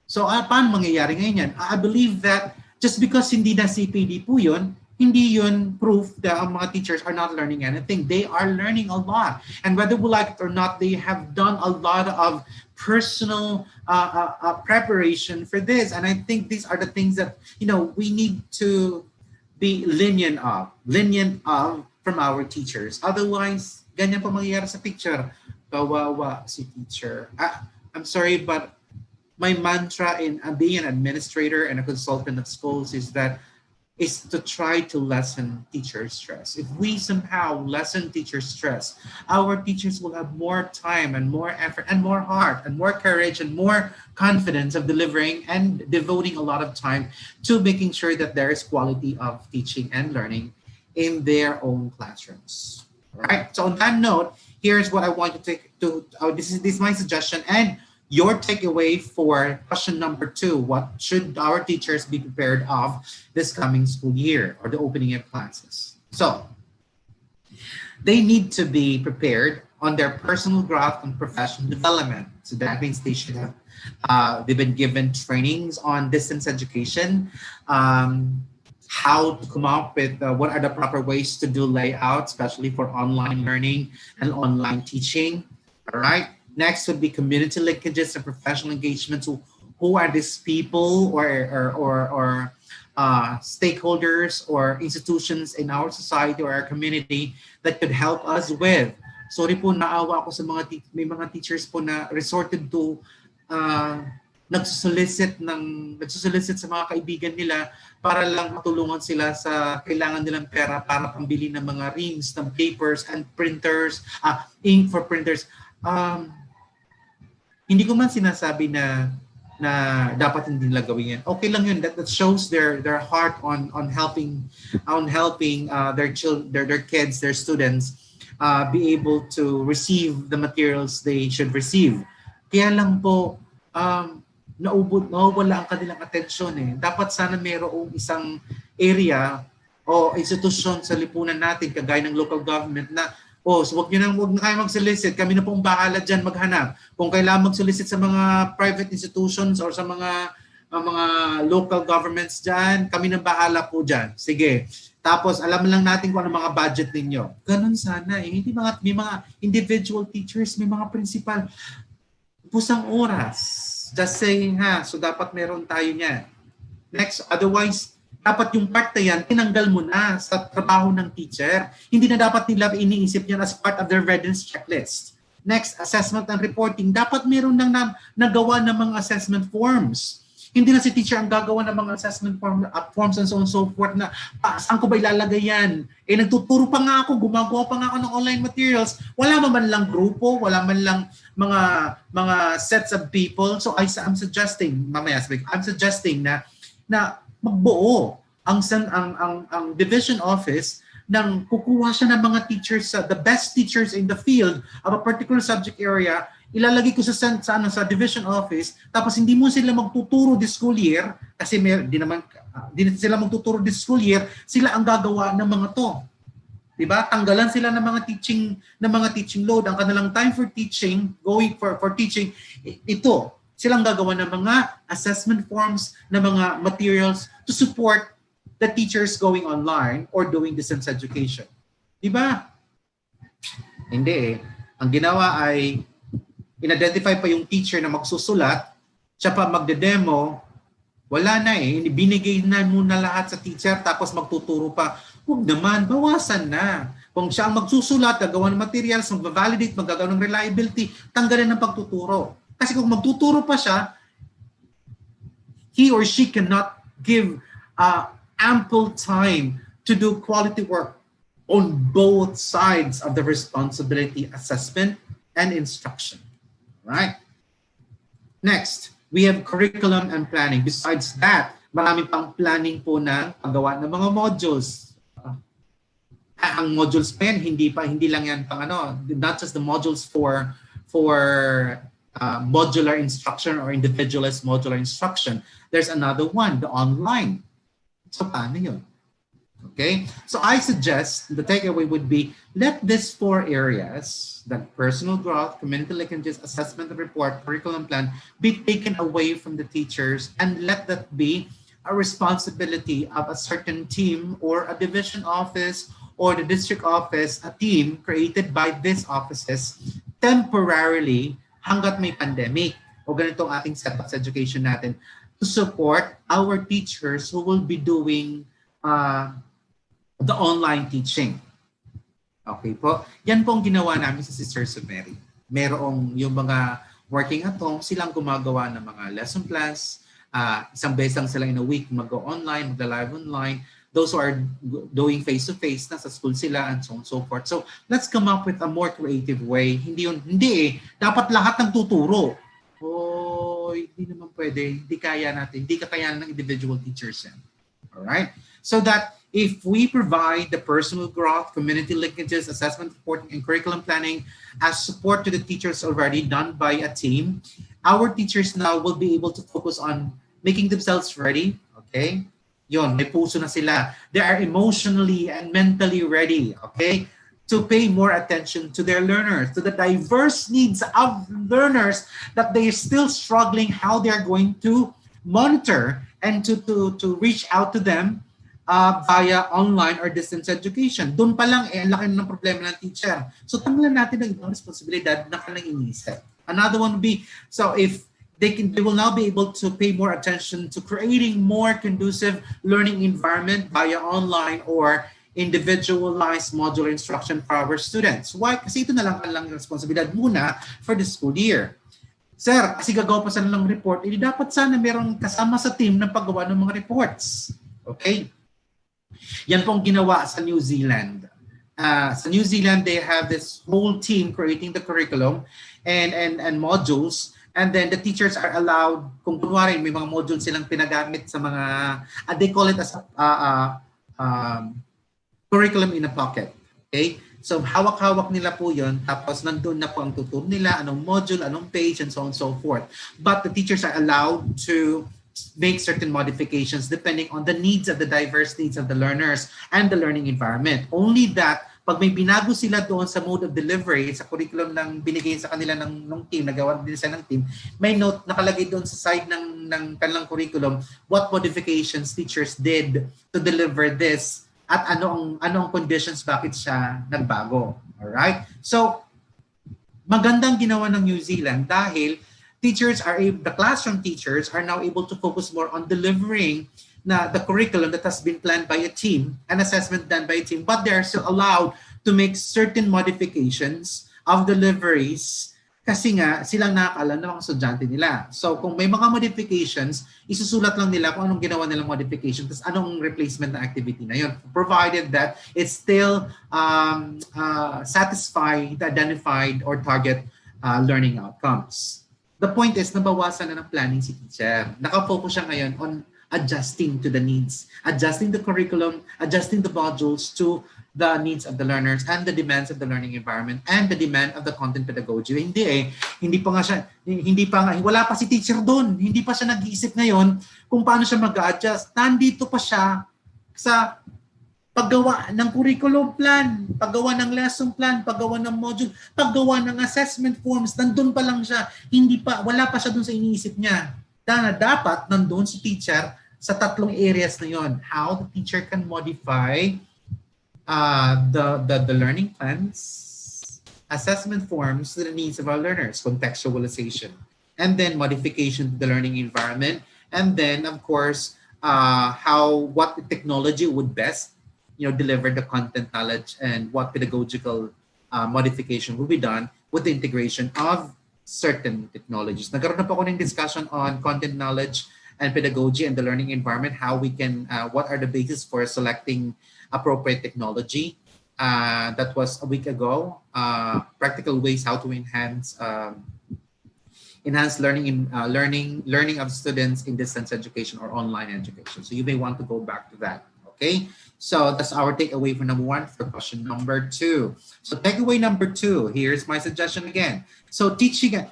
So, paano mangyayari ngayon yan? I believe that just because hindi na CPD po yun, hindi yun proof that ang mga teachers are not learning anything. They are learning a lot. And whether we like it or not, they have done a lot of personal preparation for this. And I think these are the things that, we need to be lenient of from our teachers. Otherwise, ganyan pa mangyayari sa picture. Kawawa si teacher. I'm sorry, but my mantra in being an administrator and a consultant of schools is to try to lessen teacher stress. If we somehow lessen teacher stress, our teachers will have more time and more effort and more heart and more courage and more confidence of delivering and devoting a lot of time to making sure that there is quality of teaching and learning in their own classrooms. All right. So on that note, here's what I want to this is my suggestion and your takeaway for question number 2. What should our teachers be prepared of this coming school year or the opening of classes? So they need to be prepared on their personal growth and professional development. So that means they should have they've been given trainings on distance education, how to come up with what are the proper ways to do layout, especially for online learning and online teaching. All right. Next would be community linkages and professional engagements. Who are these people or stakeholders or institutions in our society or our community that could help us with? Sorry po, naawa ako sa may mga teachers po na resorted to nagsusolicit sa mga kaibigan nila para lang matulungan sila sa kailangan nilang pera para pambili ng mga reams, ng papers and printers, ink for printers. Hindi ko man sinasabi na dapat hindi nila gawin yan. Okay lang yun. That shows their heart on helping their kids, their students be able to receive the materials they should receive. Kaya lang po nawawala ang kanilang atensyon eh. Dapat sana mayroong isang area o institusyon sa lipunan natin kagaya ng local government na so wag na kayo mag-solicit, kami na pong bahala dyan maghanap. Kung kailangan mag-solicit sa mga private institutions or sa mga local governments dyan, kami na bahala po dyan. Sige. Tapos alam lang natin kung ano mga budget ninyo. Ganun sana eh. Hindi may mga individual teachers, may mga principal. Pusang oras. Just saying so dapat meron tayo niyan. Next, otherwise, dapat yung part na yan, tinanggal mo na sa trabaho ng teacher. Hindi na dapat nila iniisip yan as part of their readiness checklist. Next, assessment and reporting. Dapat meron nang nagawa ng mga assessment forms. Hindi na si teacher ang gagawa ng mga assessment forms and so on and so forth na saan ko ba ilalagay yan? Nagtuturo pa nga ako, gumagawa pa nga ako ng online materials. Wala man lang grupo, wala man lang mga sets of people. So I'm suggesting, I'm suggesting na magbuo ang division office nang kukuha siya ng mga teachers, the best teachers in the field of a particular subject area, ilalagay ko sa division office, tapos hindi mo sila magtuturo this school year kasi di sila magtuturo this school year, sila ang gagawa ng mga to. Diba? Tanggalan sila ng mga teaching load. Ang kanilang time for teaching, going for teaching, ito. Silang gagawa ng mga assessment forms, ng mga materials to support the teachers going online or doing distance education. Diba? Hindi eh. Ang ginawa ay in-identify pa yung teacher na magsusulat, siya pa magde-demo, wala na eh. Binigay na muna lahat sa teacher tapos magtuturo pa. Huwag naman, bawasan na. Kung siya ang magsusulat, gagawa ng materials, mag-validate, magagawa ng reliability, tanggalin ng pagtuturo. Kasi kung magtuturo pa siya, he or she cannot give ample time to do quality work on both sides of the responsibility assessment and instruction. Right? Next, we have curriculum and planning. Besides that, marami pang planning po ng paggawa ng mga modules. Ang modules pa yan, hindi lang yan pang not just the modules for modular instruction or individualist modular instruction. There's another one, the online. So paano yun? Okay? So I suggest the takeaway would be, let these 4 areas, that personal growth, community linkages, assessment and report, curriculum plan, be taken away from the teachers and let that be a responsibility of a certain team or a division office or the district office, a team created by these offices temporarily hanggat may pandemic o ganitong ating setup sa education natin to support our teachers who will be doing the online teaching. Okay po? Yan po ang ginawa namin sa Sisters of Mary. Merong yung mga working at home, silang gumagawa ng mga lesson plans. Isang beses lang sila in a week mag-go-online, mag-live online. Those who are doing face-to-face, nasa school sila and so on and so forth. So let's come up with a more creative way. Hindi dapat lahat ng tuturo. Hindi naman pwede. Hindi kaya natin. Hindi kakayanan ng individual teachers yan. Alright? So that if we provide the personal growth, community linkages, assessment reporting, and curriculum planning as support to the teachers already done by a team, our teachers now will be able to focus on making themselves ready. Okay? Yon, may puso na sila. They are emotionally and mentally ready, okay, to pay more attention to their learners, to the diverse needs of learners that they are still struggling how they are going to monitor and to reach out to them via online or distance education. Doon pa lang, ang laki ng problema ng teacher. So, tanggalan natin ang ibang responsibilidad na kanilang inisip. Another one would be, so if they will now be able to pay more attention to creating more conducive learning environment via online or individualized modular instruction for our students. Why? Kasi ito na lang ang responsibilidad muna for the school year. Sir, kasi gagawa pa sila ng report, hindi dapat sana merong kasama sa team ng paggawa ng mga reports. Okay? Yan pong ginawa sa New Zealand. Sa New Zealand, they have this whole team creating the curriculum and modules. And then the teachers are allowed, kung kunwari may mga modules silang pinagamit sa mga, they call it as curriculum in a pocket. Okay? So hawak-hawak nila po yun, tapos nandun na po ang tutur nila, anong module, anong page, and so on and so forth. But the teachers are allowed to make certain modifications depending on the needs of the diverse needs of the learners and the learning environment. Only that, pag may binago sila doon sa mode of delivery, sa curriculum ng binigay sa kanila ng team, nagawa din sila ng team, may note nakalagay doon sa side ng kanilang curriculum, what modifications teachers did to deliver this at ano ang conditions bakit siya nagbago. Alright? So, magandang ginawa ng New Zealand dahil the classroom teachers are now able to focus more on delivering the curriculum that has been planned by a team, an assessment done by a team, but they are still allowed to make certain modifications of deliveries kasi nga silang nakakaalam ng mga estudyante nila. So kung may mga modifications, isusulat lang nila kung anong ginawa nilang modification, tapos anong replacement na activity na yun, provided that it's still satisfy the identified or target learning outcomes. The point is, nabawasan na ng planning si teacher. Nakafocus siya ngayon on adjusting to the needs, adjusting the curriculum, adjusting the modules to the needs of the learners and the demands of the learning environment and the demand of the content pedagogy. Wala pa si teacher doon. Hindi pa siya nag-iisip ngayon kung paano siya mag-adjust. Nandito pa siya sa paggawa ng curriculum plan, paggawa ng lesson plan, paggawa ng module, paggawa ng assessment forms, nandun pa lang siya. Wala pa siya doon sa iniisip niya. Dapat nandun si teacher sa tatlong areas na yon. How the teacher can modify the learning plans, assessment forms to the needs of our learners, contextualization, and then modification to the learning environment, and then of course what the technology would best deliver the content knowledge and what pedagogical modification will be done with the integration of certain technologies. Nagkaroon na po ako ng discussion on content knowledge and pedagogy and the learning environment, how we can, what are the basis for selecting appropriate technology. That was a week ago. Practical ways how to enhance learning of students in distance education or online education. So you may want to go back to that. Okay, so that's our takeaway for number 1 for question number 2. So takeaway number 2, here's my suggestion again. So teaching,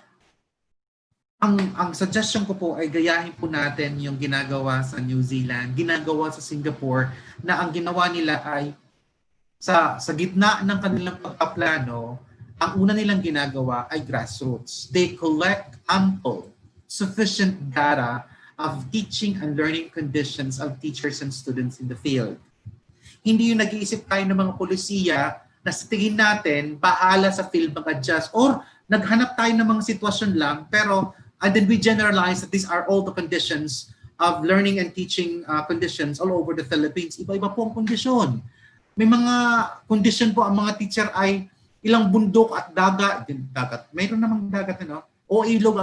ang suggestion ko po ay gayahin po natin yung ginagawa sa New Zealand, ginagawa sa Singapore, na ang ginawa nila ay sa gitna ng kanilang pagpaplano, ang una nilang ginagawa ay grassroots. They collect ample, sufficient data of teaching and learning conditions of teachers and students in the field. Hindi yung nag-iisip tayo ng mga polisiya na sa tingin natin, bahala sa field mag-adjust, or naghanap tayo ng mga sitwasyon lang, pero and then we generalize that these are all the conditions of learning and teaching conditions all over the Philippines. Iba-iba po ang kondisyon. May mga kondisyon po ang mga teacher ay ilang bundok at dagat. Mayroon namang dagat, o ilog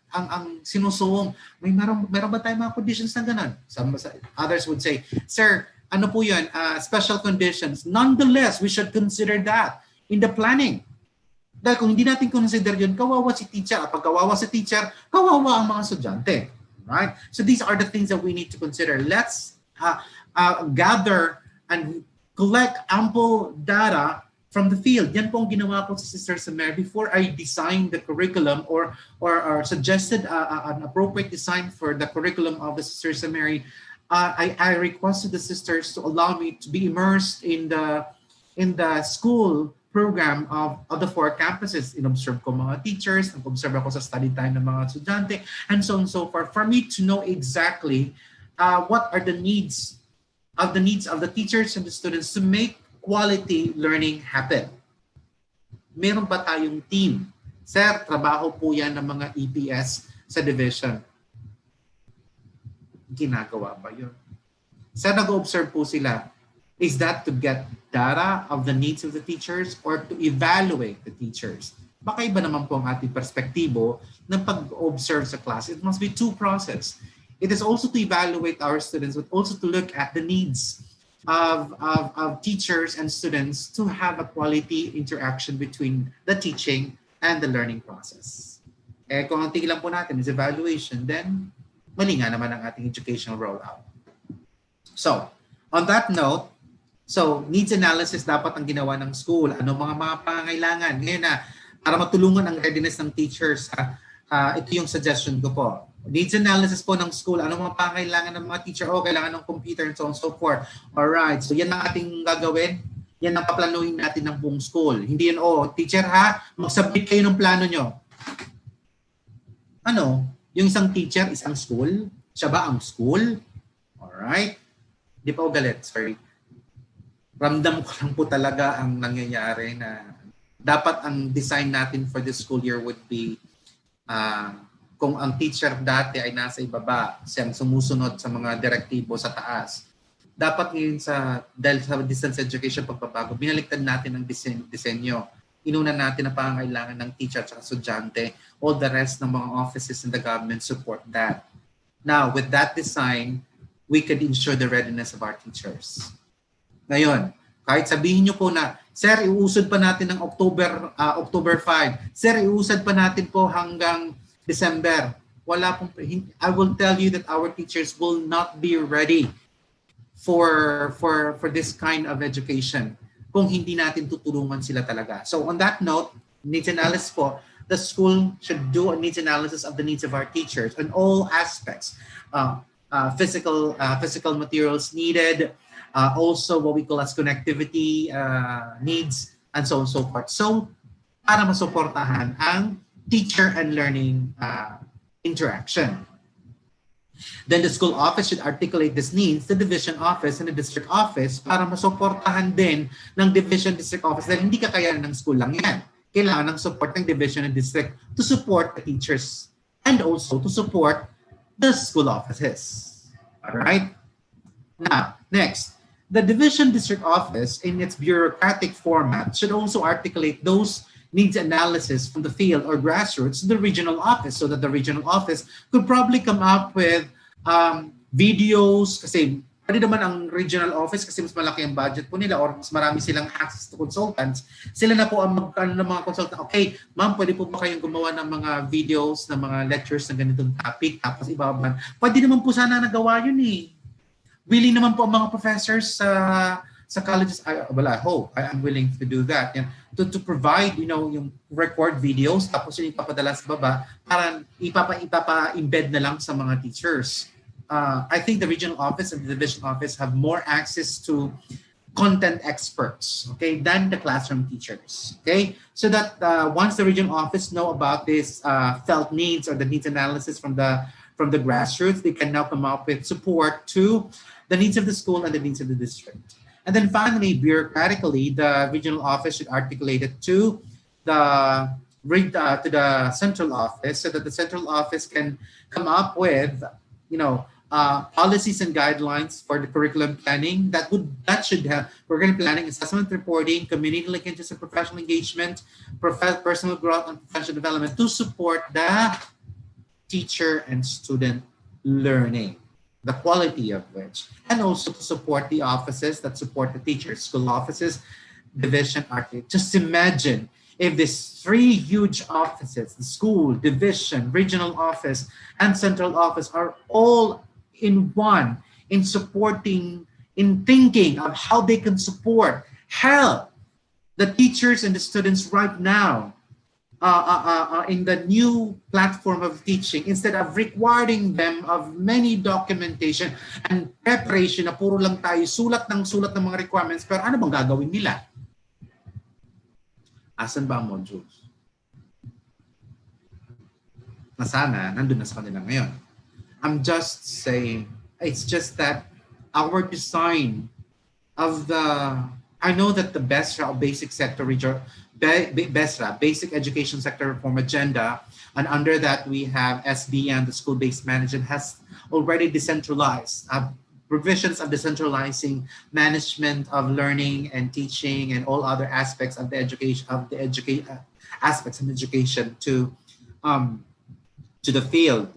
ang sinusuong. Meron ba tayong mga conditions na ganun? Others would say, sir, ano po yun? Special conditions. Nonetheless, we should consider that in the planning. Dahil kung hindi natin consider yun, kawawa si teacher. Pag kawawa si teacher, kawawa ang mga estudyante. Right? So these are the things that we need to consider. Let's gather and collect ample data from the field. Yan po ang ginawa ko sa Sister Samer before I designed the curriculum or suggested an appropriate design for the curriculum of the Sister Samer. I requested the sisters to allow me to be immersed in the school program of the 4 campuses. In-observe ko mga teachers, nag-observe ako sa study time ng mga estudyante, and so on and so forth, for me to know exactly what are the needs of the teachers and the students to make quality learning happen. Meron ba tayong team? Sir, trabaho po yan ng mga EPS sa division. Ginagawa ba yun? Sir, nag-observe po sila. Is that to get data of the needs of the teachers or to evaluate the teachers? baka iba naman po ang ating perspektibo ng pag-observe sa class. It must be two process. It is also to evaluate our students, but also to look at the needs of teachers and students to have a quality interaction between the teaching and the learning process. Kung ang tingin lang po natin is evaluation, then mali nga naman ang ating educational rollout. So, on that note, needs analysis dapat ang ginawa ng school. Ano mga pangangailangan? Ngayon na, para matulungan ang readiness ng teachers, ito yung suggestion ko po. Needs analysis po ng school. Ano mga pangangailangan ng mga teacher? Kailangan ng computer and so on and so forth. Alright, so yan ang ating gagawin. Yan ang paplanuhin natin ng buong school. Hindi yan, teacher mag-submit kayo ng plano nyo. Yung isang teacher, isang school? Siya ba ang school? Alright. Di pa ako galit, sorry. Ramdam ko lang po talaga ang nangyayari na dapat ang design natin for this school year would be kung ang teacher dati ay nasa ibaba, siyang sumusunod sa mga direktibo sa taas. Dapat ngayon dahil sa distance education pagbabago, binaliktad natin ang disenyo. Inuna natin ang pangangailangan ng teacher at estudyante. All the rest ng mga offices in the government support that. Now, with that design, we could ensure the readiness of our teachers. Ngayon, kahit sabihin nyo po na, Sir, iusod pa natin ng October 5. Sir, iusad pa natin po hanggang December. I will tell you that our teachers will not be ready for this kind of education kung hindi natin tutulungan sila talaga. So on that note, needs analysis po, the school should do a needs analysis of the needs of our teachers on all aspects. Physical materials needed, also what we call as connectivity needs, and so on and so forth. So, para masuportahan ang teacher and learning interaction. Then the school office should articulate these needs, the division office and the district office, para masuportahan din ng division district office dahil hindi kakayanan ng school lang yan. Kailangan ng support ng division and district to support the teachers and also to support the school offices. All right? Now, next, the division district office in its bureaucratic format should also articulate those needs analysis from the field or grassroots to the regional office so that the regional office could probably come up with videos kasi pwede naman ang regional office kasi mas malaki ang budget po nila or mas marami silang access to consultants. Sila na po ang ng mga consultant. Okay, ma'am, pwede po ba kayong gumawa ng mga videos, ng mga lectures na ganitong topic tapos ibaban? Pwede naman po sana nagawa yun eh. Willing naman po ang mga professors sa colleges. I hope I'm willing to do that. Yan. To provide, yung record videos tapos yung ipapadala sa baba para ipapa-embed na lang sa mga teachers. I think the regional office and the division office have more access to content experts, okay, than the classroom teachers, okay? So that once the regional office know about this felt needs or the needs analysis from the grassroots, they can now come up with support to the needs of the school and the needs of the district. And then finally, bureaucratically, the regional office should articulate it to the central office so that the central office can come up with, policies and guidelines for the curriculum planning that should have curriculum planning, assessment reporting, community linkages and professional engagement, personal growth and professional development to support the teacher and student learning, the quality of which, and also to support the offices that support the teachers, school offices, division, architect. Just imagine if these three huge offices, the school, division, regional office, and central office are all in one, in supporting, in thinking of how they can help the teachers and the students right now in the new platform of teaching, instead of requiring them of many documentation and preparation na puro lang tayo sulat ng mga requirements, pero ano bang gagawin nila? Asan ba ang modules? Na sana, nandun na sa kanila ngayon. I'm just saying, it's just that our design of I know that the BESRA, basic sector BESRA, basic education sector reform agenda, and under that we have SBN, the school-based management, has already decentralized provisions of decentralizing management of learning and teaching and all other aspects of the aspects of education to the field.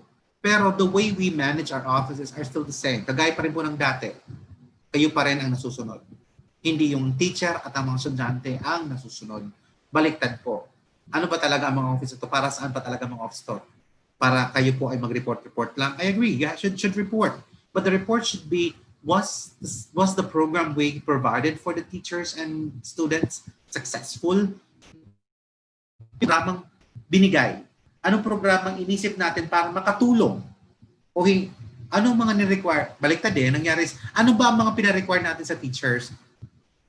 Pero the way we manage our offices are still the same. Kagaya pa rin po ng dati. Kayo pa rin ang nasusunod. Hindi yung teacher at ang mga estudyante ang nasusunod. Baliktad po. Ano ba talaga ang mga office ito? Para saan pa talaga ang mga office ito? Para kayo po ay mag-report lang? I agree. Yeah, should report. But the report should be, was the program we provided for the teachers and students successful? Programang binigay. Anong programang inisip natin para makatulong? O anong mga ni-require? Baliktad nangyari ano ba ang mga pina-require natin sa teachers?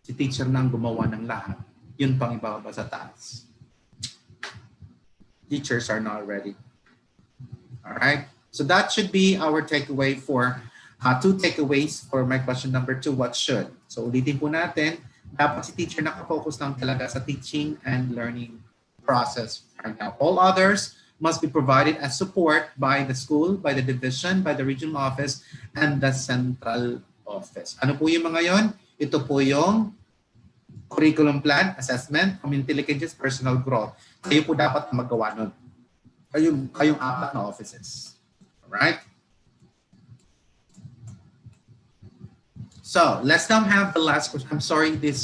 Si teacher nang gumawa ng lahat. Yun pang ibababa sa taas. Teachers are not ready. Alright? So that should be our takeaway for, 2 takeaways for my question number 2, what should? So ulitin po natin, dapat si teacher nakafocus lang talaga sa teaching and learning process. Right now, all others must be provided as support by the school, by the division, by the regional office, and the central office. Ano po yung mga yon? Ito po yung curriculum plan, assessment, community linkages, personal growth. Kayo po dapat magawa nun. Kayong 4 na offices. Alright? So, let's now have the last question. I'm sorry, the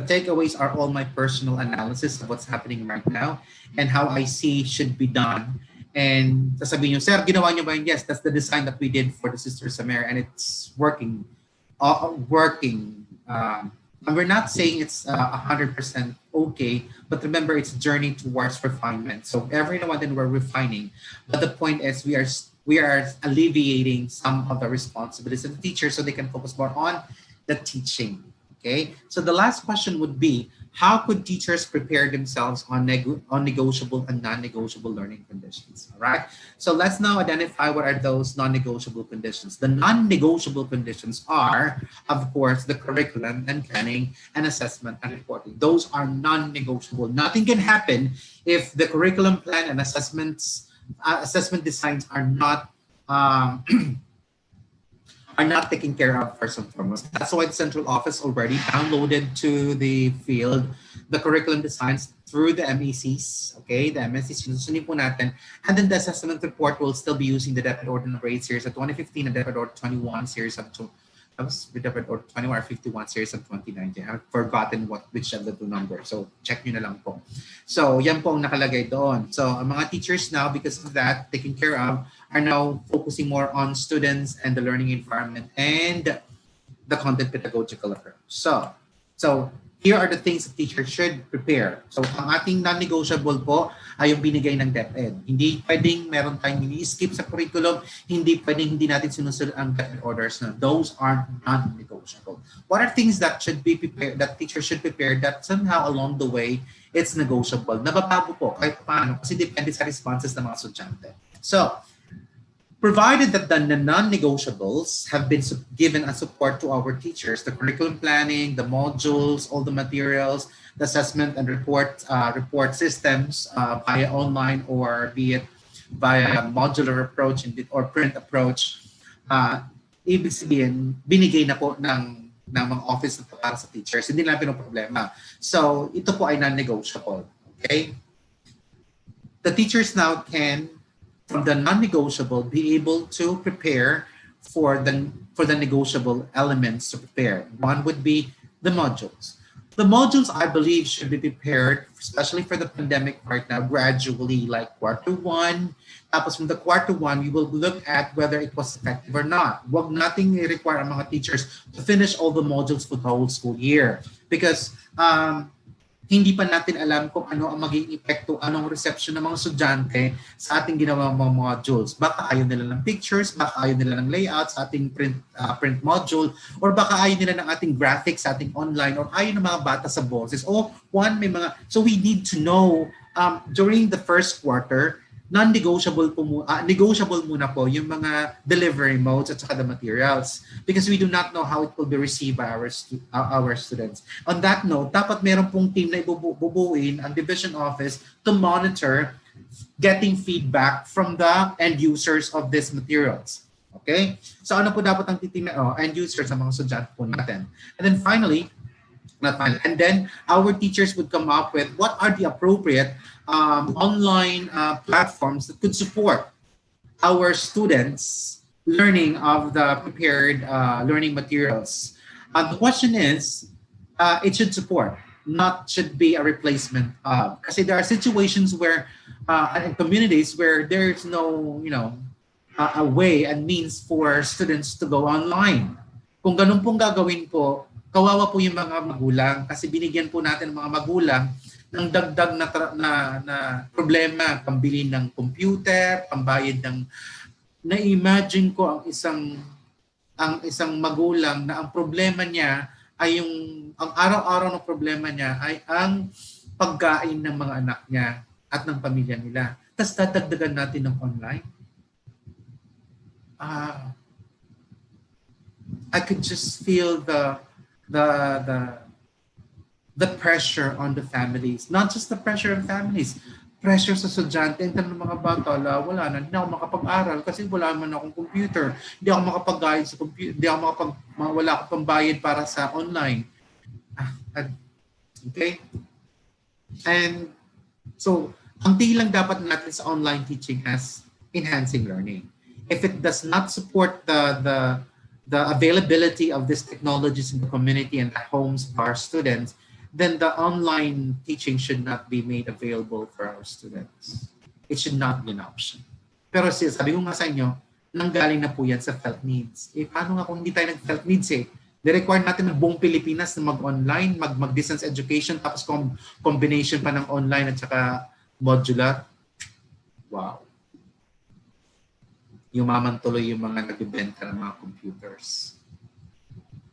takeaways are all my personal analysis of what's happening right now and how I see should be done. And sasabihin nyo, sir, ginawa nyo ba yun? Yes, that's the design that we did for the Sister Samara, and it's working. And we're not saying it's 100% okay, but remember, it's a journey towards refinement. So every now and then we're refining. But the point is we are alleviating some of the responsibilities of the teacher so they can focus more on the teaching. Okay, so the last question would be, how could teachers prepare themselves on negotiable and non-negotiable learning conditions? All right, so let's now identify what are those non-negotiable conditions. The non-negotiable conditions are, of course, the curriculum and planning and assessment and reporting. Those are non-negotiable. Nothing can happen if the curriculum plan and assessment designs are not are not taken care of first and foremost. That's why the central office already downloaded to the field the curriculum designs through the MECs, okay? The MECs, susunin po natin. And then the assessment report will still be using the DepEd Order number 8 series of 2015 and DepEd Order 21 series of DepEd Order 21 or 51 series of 2019. I've forgotten which of the 2 numbers. So check nyo na lang po. So yan po ang nakalagay doon. So ang mga teachers now, because of that, taken care of, are now focusing more on students and the learning environment and the content pedagogical approach. So here are the things that teachers should prepare. So ang ating non-negotiable po ay yung binigay ng DepEd. Hindi pwedeng meron tayong ini-skip sa curriculum, hindi pwedeng hindi natin sinusunod ang DepEd orders na. Those are non-negotiable. What are things that should be prepared, that teachers should prepare that somehow along the way it's negotiable? Nababago po kahit paano kasi depende sa responses ng mga estudyante. So, provided that the non-negotiables have been given as support to our teachers, the curriculum planning, the modules, all the materials, the assessment and report systems via online or be it via modular approach or print approach, ibig sabihin, binigay na po ng mga office para sa teachers. Hindi lang pinoproblema. So, ito po ay non-negotiable. Okay? The teachers now can, from the non-negotiable, be able to prepare for the negotiable elements to prepare. One would be the modules. The modules, I believe, should be prepared, especially for the pandemic right now, gradually, like quarter 1. Tapos from the quarter 1, we will look at whether it was effective or not. Wag nating i-require ang mga teachers to finish all the modules for the whole school year. Because hindi pa natin alam kung ano ang magiging epekto, anong reception ng mga estudyante sa ating ginawang mga modules. Baka ayaw nila ng pictures, baka ayaw nila ng layout sa ating print module, or baka ayaw nila ng ating graphics sa ating online, or ayaw ng mga bata sa boses. So we need to know during the first quarter, non-negotiable negotiable muna po yung mga delivery modes at saka the materials because we do not know how it will be received by our students. On that note, dapat meron pong team na ibubuuin ang division office to monitor getting feedback from the end users of these materials. Okay? So ano po dapat ang titingnan, end user sa mga estudyante po natin. And then finally, and then our teachers would come up with what are the appropriate online platforms that could support our students learning of the prepared learning materials. The question is, it should support, not should be a replacement of. Kasi there are situations where, in communities where there's no, a way and means for students to go online. Kung ganun pong gagawin po, kawawa po yung mga magulang kasi binigyan po natin mga magulang ng dagdag na problema, pambili ng computer, pambayad ng na-imagine ko ang isang magulang na ang problema niya ay ang araw-araw na problema niya ay ang pagkain ng mga anak niya at ng pamilya nila. Tapos dadagdagan natin ng online. I could just feel the pressure on the families. Not just the pressure on families, pressure sa estudyante, ng mga bata, wala na, hindi ako makapag-aral kasi wala man akong computer. Hindi ako makapag-guide sa computer, wala akong pambayad para sa online. Okay? And so, ang tingin lang dapat natin sa online teaching as enhancing learning. If it does not support the availability of these technologies in the community and the homes of our students, then the online teaching should not be made available for our students. It should not be an option. Pero sabi ko nga sa inyo, nanggaling na po yan sa felt needs. Paano nga kung hindi tayo nag-felt needs Di-require natin ng buong Pilipinas na mag-online, mag-distance education, tapos combination pa ng online at saka modular. Wow. Yumaman tuloy yung mga nagbibenta ng mga computers.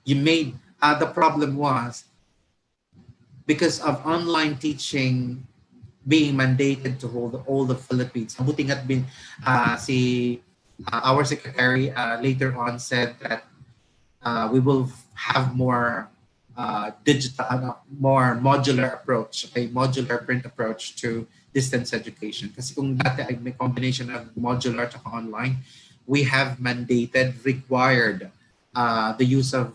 The problem was, because of online teaching being mandated to hold all the Philippines. Mabuti nga't our secretary later on said that we will have more digital, more modular approach, a modular print approach to distance education. Kasi kung dati ay may combination of modular at online, we have required the use of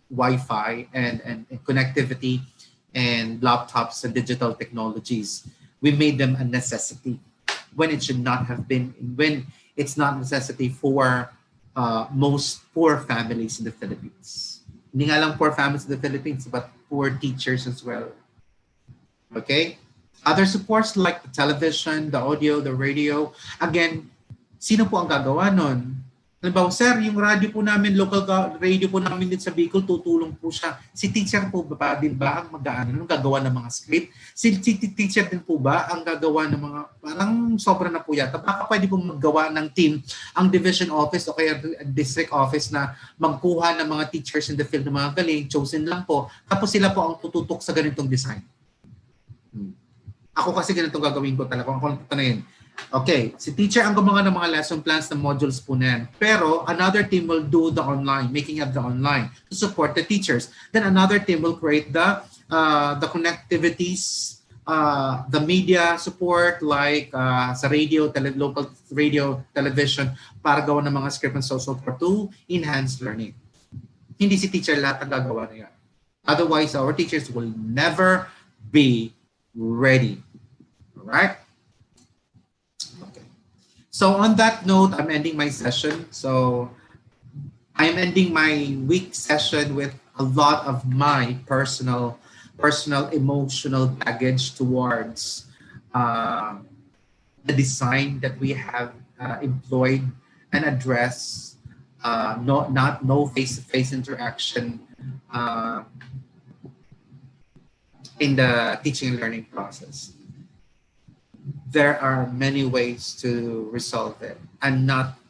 Wi-Fi and connectivity and laptops and digital technologies. We made them a necessity when it should not have been, when it's not a necessity for most poor families in the Philippines. Hindi nga lang poor families in the Philippines, but poor teachers as well. Okay? Other supports like the television, the audio, the radio. Again, sino po ang gagawa nun? Halimbawa, sir, yung radio po namin, local radio po namin dito sa Bicol, tutulong po siya. Si teacher po ba din ba ang gagawa ng mga script? Si teacher din po ba ang gagawa ng mga, parang sobra na po yata. Baka pwede po maggawa ng team ang division office o kaya district office na magkuha ng mga teachers in the field ng mga galing, chosen lang po. Tapos sila po ang tututok sa ganitong design. Ako kasi ganitong gagawin ko talaga. Ako na yun. Okay, si teacher ang gumawa ng mga lesson plans ng modules po na yan. Pero another team will do the online, making up the online to support the teachers. Then another team will create the connectivities, the media support like sa radio, local radio, television para gawa ng mga script and so forth to enhance learning. Hindi si teacher lahat ang gagawa na yan. Otherwise, our teachers will never be ready. Alright? So on that note, I'm ending my session. So I'm ending my week session with a lot of my personal emotional baggage towards the design that we have employed and addressed. No face-to-face interaction in the teaching and learning process. There are many ways to resolve it and not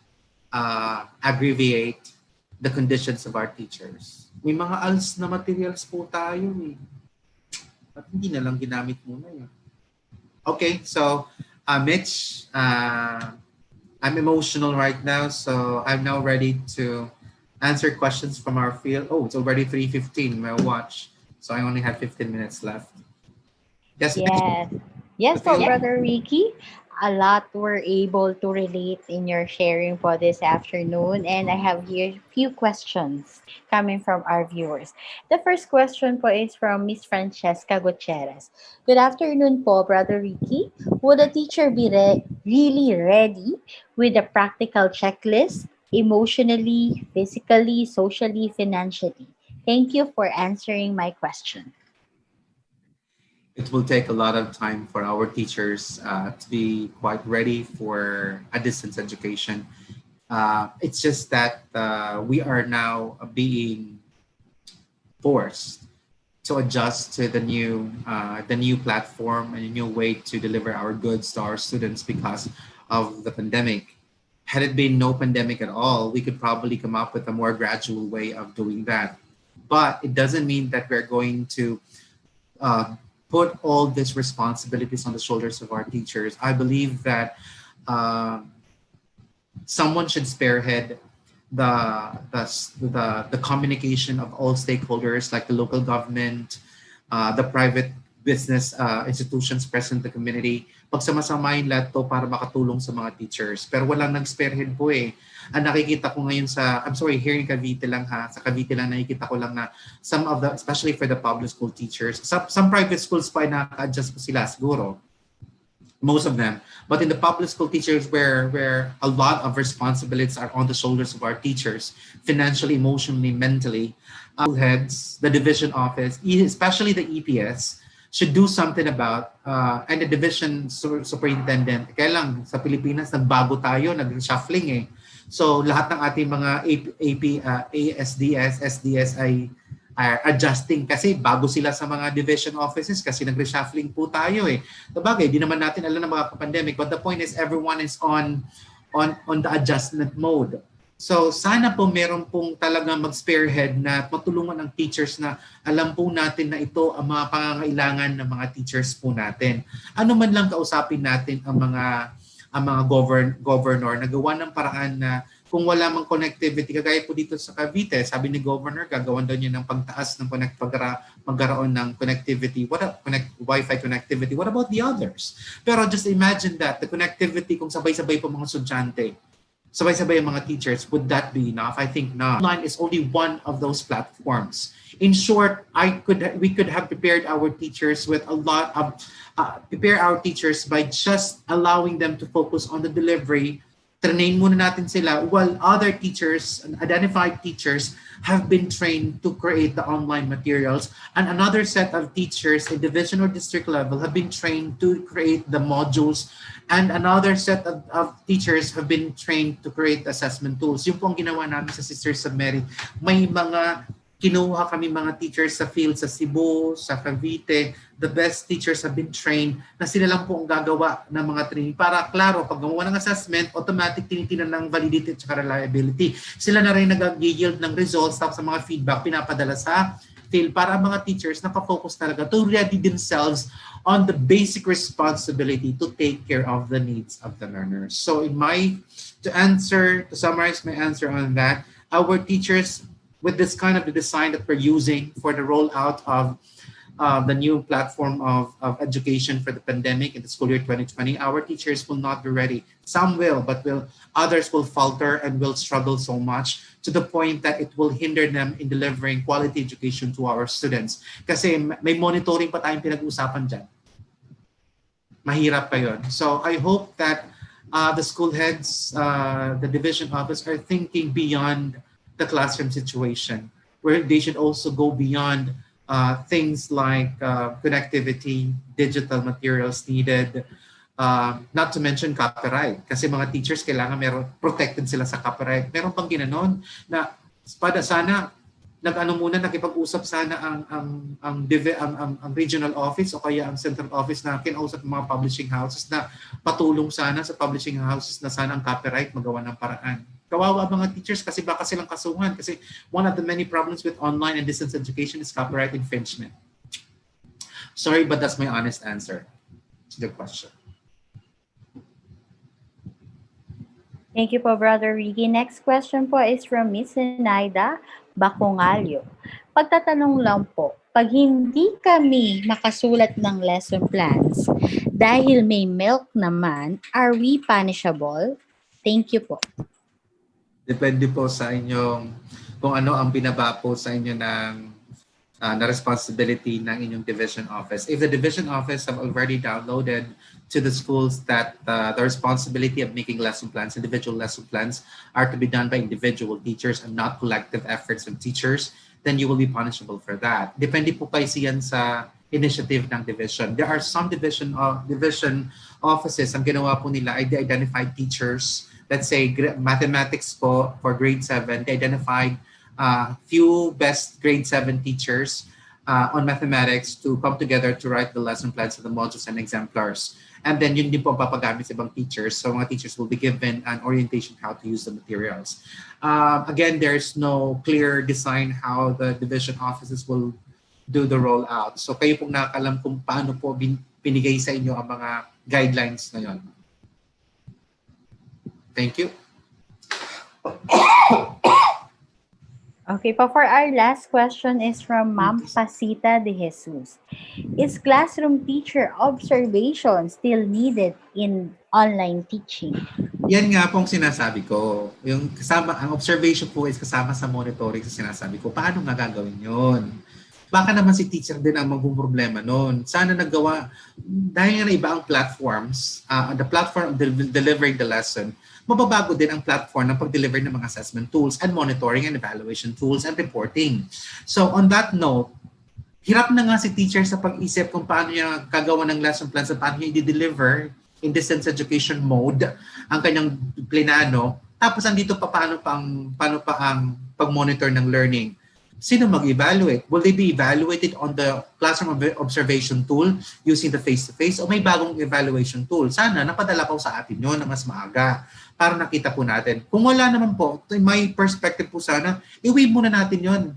aggravate the conditions of our teachers. May mga ALS na materials po tayo At hindi na lang ginamit muna yun. Okay, so Mitch, I'm emotional right now, so I'm now ready to answer questions from our field. Oh, it's already 3:15, my watch. So I only have 15 minutes left. Yes. Yes. Yes, so Brother Ricky, a lot were able to relate in your sharing for this afternoon. And I have here a few questions coming from our viewers. The first question po is from Miss Francesca Gutierrez. Good afternoon po, Brother Ricky. Would a teacher be really ready with a practical checklist, emotionally, physically, socially, financially? Thank you for answering my question. It will take a lot of time for our teachers to be quite ready for a distance education. It's just that we are now being forced to adjust to the new platform and a new way to deliver our goods to our students because of the pandemic. Had it been no pandemic at all, we could probably come up with a more gradual way of doing that. But it doesn't mean that we're going to uh, put all these responsibilities on the shoulders of our teachers. I believe that um someone should spearhead the communication of all stakeholders like the local government, the private business institutions present in the community. Pagsamasamahin lahat to para makatulong sa mga teachers. Pero walang nag-spearhead po eh. Ang nakikita ko ngayon I'm sorry, here in Cavite lang ha, sa Cavite lang nakikita ko lang na some of the, especially for the public school teachers, some private schools pa ay naka-adjust po sila siguro, most of them. But in the public school teachers where a lot of responsibilities are on the shoulders of our teachers, financially, emotionally, mentally, heads, the division office, especially the EPS, should do something about, and the division superintendent. Kaya lang, sa Pilipinas, nagbago tayo, nag-reshuffling eh. So lahat ng ating mga AP, ASDS, SDS ay are adjusting kasi bago sila sa mga division offices kasi nag-reshuffling po tayo eh. Sabagay, di naman natin alam ng mga pandemic, but the point is everyone is on the adjustment mode. So sana po meron pong talagang mag-spearhead na matulungan ng teachers na alam po natin na ito ang mga pangangailangan ng mga teachers po natin. Ano man lang kausapin natin ang mga governor na gawa ng paraan na kung wala mang connectivity, kagaya po dito sa Cavite, sabi ni Governor, gagawan daw niya ng pagtaas ng magkaroon ng connectivity. Wi-Fi connectivity? What about the others? Pero just imagine that, the connectivity, kung sabay-sabay po mga estudyante, sabay-sabay ang mga teachers, would that be enough? I think not. Online is only one of those platforms. In short, we could have prepared our teachers with a lot of, prepare our teachers by just allowing them to focus on the delivery. Train muna natin sila while other teachers, identified teachers, have been trained to create the online materials, and another set of teachers in division or district level have been trained to create the modules, and another set of teachers have been trained to create assessment tools. Yung pong ginawa namin sa Sisters of Mary, may mga kinuha kami mga teachers sa field sa Cebu, sa Cavite. The best teachers have been trained na sila lang po ang gagawa ng mga training. Para klaro, pag gumawa ng assessment, automatic tinitingnan ng validity at reliability. Sila na rin nag-yield ng results tapos sa mga feedback pinapadala sa field para ang mga teachers nakafocus talaga to ready themselves on the basic responsibility to take care of the needs of the learners. So to summarize my answer on that, our teachers, with this kind of the design that we're using for the rollout of the new platform of education for the pandemic in the school year 2020, our teachers will not be ready. Some will, but others will falter and will struggle so much to the point that it will hinder them in delivering quality education to our students. Kasi may monitoring pa tayong pinag-usapan dyan. Mahirap pa yun. So I hope that the school heads, the division office are thinking beyond the classroom situation, where they should also go beyond things like connectivity, digital materials needed, not to mention copyright. Kasi mga teachers kailangan protected sila sa copyright. Meron pang ginanon na sana nakipag-usap sana ang regional office o kaya ang central office na kinausap ng mga publishing houses na patulong sana sa publishing houses na sana ang copyright magawa ng paraan. Kawawa mga teachers kasi baka silang kasuhan kasi one of the many problems with online and distance education is copyright infringement. Sorry, but that's my honest answer to the question. Thank you po, Brother Ricky. Next question po is from Miss Zenaida Bacongalio. Pagtatanong lang po, pag hindi kami nakasulat ng lesson plans, Dahil may milk naman, are we punishable? Thank you po. Depende po sa inyong kung ano ang binaba po sa inyo ng na responsibility ng inyong division office. If the division office have already downloaded to the schools that the responsibility of making lesson plans, individual lesson plans, are to be done by individual teachers and not collective efforts of teachers, then you will be punishable for that. Depende po kasi yan sa initiative ng division. There are some division offices, ang ginawa po nila ay they identified teachers. Let's say mathematics po for grade 7, they identified few best grade 7 teachers on mathematics to come together to write the lesson plans of the modules and exemplars. And then yun din po papagamit sa ibang teachers. So mga teachers will be given an orientation how to use the materials. Again, there's no clear design how the division offices will do the rollout. So kayo pong nakakalam kung paano po binigay sa inyo ang mga guidelines na yun. Thank you. Okay, pa for our last question is from Ma'am Pasita de Jesus. Is classroom teacher observation still needed in online teaching? Yan nga pong sinasabi ko. Yung kasama, ang observation po is kasama sa monitoring sa sinasabi ko. Paano nga gagawin yun? Baka naman si teacher din ang magpuproblema noon. Sana nagawa, dahil nga na iba ang platforms, the platform of delivering the lesson, mababago din ang platform ng pag-deliver ng mga assessment tools and monitoring and evaluation tools and reporting. So on that note, hirap na nga si teacher sa pag-isip kung paano niya kagawa ng lesson plans at paano niya i-deliver in distance education mode ang kanyang plinano. Tapos andito pa paano pa ang pag-monitor ng learning. Sino mag-evaluate? Will they be evaluated on the classroom observation tool using the face-to-face o may bagong evaluation tool? Sana napadala po sa atin yun na mas maaga para nakita po natin. Kung wala naman po, may perspective po sana, i-wave muna natin yun.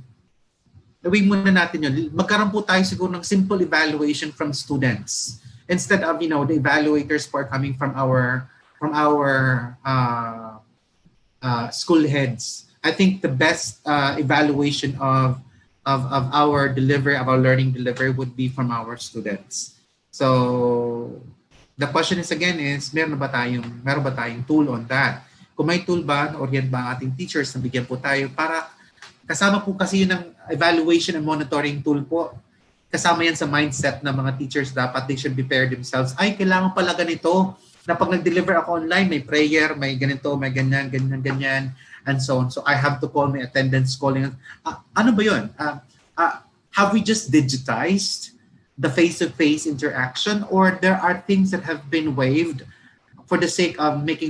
I-wave muna natin yun. Magkaroon po tayo siguro ng simple evaluation from students instead of, the evaluators who are coming from our school heads. I think the best evaluation of our delivery, of our learning delivery would be from our students. So the question is meron ba tayong tool on that? Kung may tool ba, orient ba ang ating teachers na bigyan po tayo para kasama po kasi yun ng evaluation and monitoring tool po. Kasama yan sa mindset ng mga teachers, dapat they should prepare themselves. Ay, kailangan pala ganito na pag nag-deliver ako online, may prayer, may ganito, may ganyan, and so on. So I have to call my attendance calling. Ano ba yun? Have we just digitized the face-to-face interaction, or there are things that have been waived for the sake of lack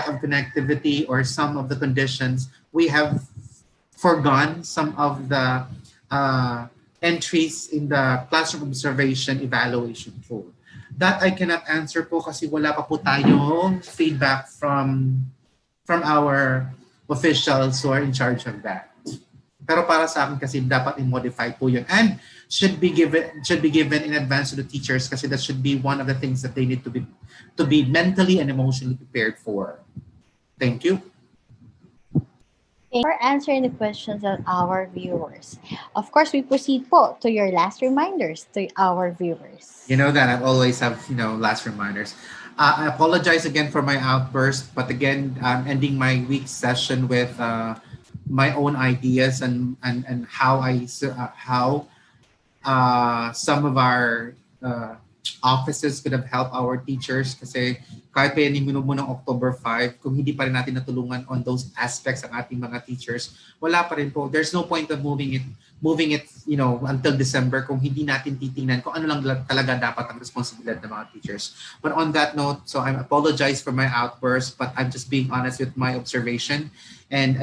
of connectivity or some of the conditions? We have forgone some of the entries in the classroom observation evaluation tool. That I cannot answer po kasi wala pa po tayong feedback from our officials who are in charge of that. Pero para sa akin kasi dapat i-modify po yun and should be given in advance to the teachers kasi that should be one of the things that they need to be mentally and emotionally prepared for. Thank you. For answering the questions of our viewers. Of course, we proceed po to your last reminders to our viewers. You know that I always have, last reminders. I apologize again for my outburst, but again, I'm ending my week session with my own ideas and how some of our offices could have helped our teachers kasi kahit pa yan yung ng October 5, kung hindi pa rin natin natulungan on those aspects ng ating mga teachers, wala pa rin po. There's no point of moving it until December kung hindi natin titingnan kung ano lang talaga dapat ang responsibilidad ng mga teachers. But on that note, so I apologize for my outburst, but I'm just being honest with my observation and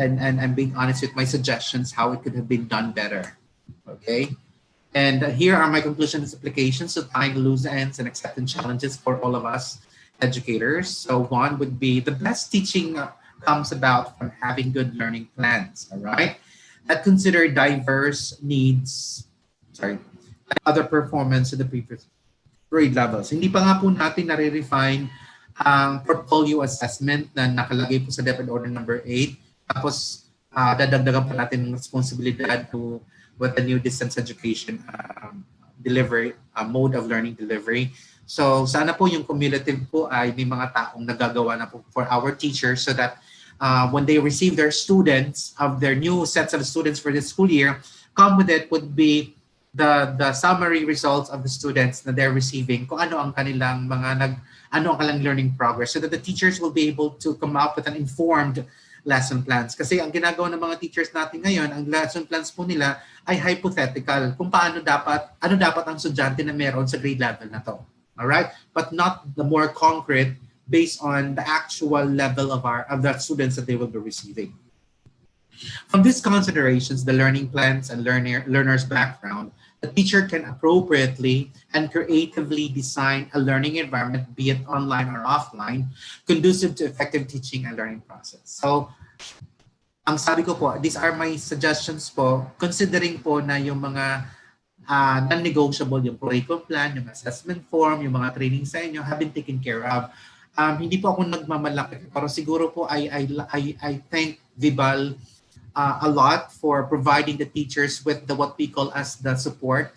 being honest with my suggestions how it could have been done better. Okay? And here are my conclusions, applications of tying loose ends and acceptance challenges for all of us educators. So one would be the best teaching comes about from having good learning plans, all right? That consider diverse needs, other performance in the previous grade levels. Hindi pa nga po natin nare-refine ang portfolio assessment na nakalagay po sa DepEd Order number 8. Tapos dadagdagan pa natin ng responsibilidad to with the new distance education delivery, mode of learning delivery. So sana po yung cumulative po ay may mga taong nagagawa na po for our teachers so that when they receive their students of their new sets of students for this school year, come with it would be the summary results of the students na they're receiving, kung ano ang kanilang ano ang kanilang learning progress, so that the teachers will be able to come up with an informed lesson plans. Kasi ang ginagawa ng mga teachers natin ngayon, ang lesson plans po nila ay hypothetical kung ano dapat ang estudyante na meron sa grade level na to. All right? But not the more concrete based on the actual level of the students that they will be receiving. From these considerations, the learning plans and learner's background, the teacher can appropriately and creatively design a learning environment, be it online or offline, conducive to effective teaching and learning process. So, ang sabi ko po, these are my suggestions po, considering po na yung mga non-negotiable, yung curriculum plan, yung assessment form, yung mga training sa inyo have been taken care of. Hindi po ako nagmamalaki, pero siguro po I thank Vibal a lot for providing the teachers with what we call as the support,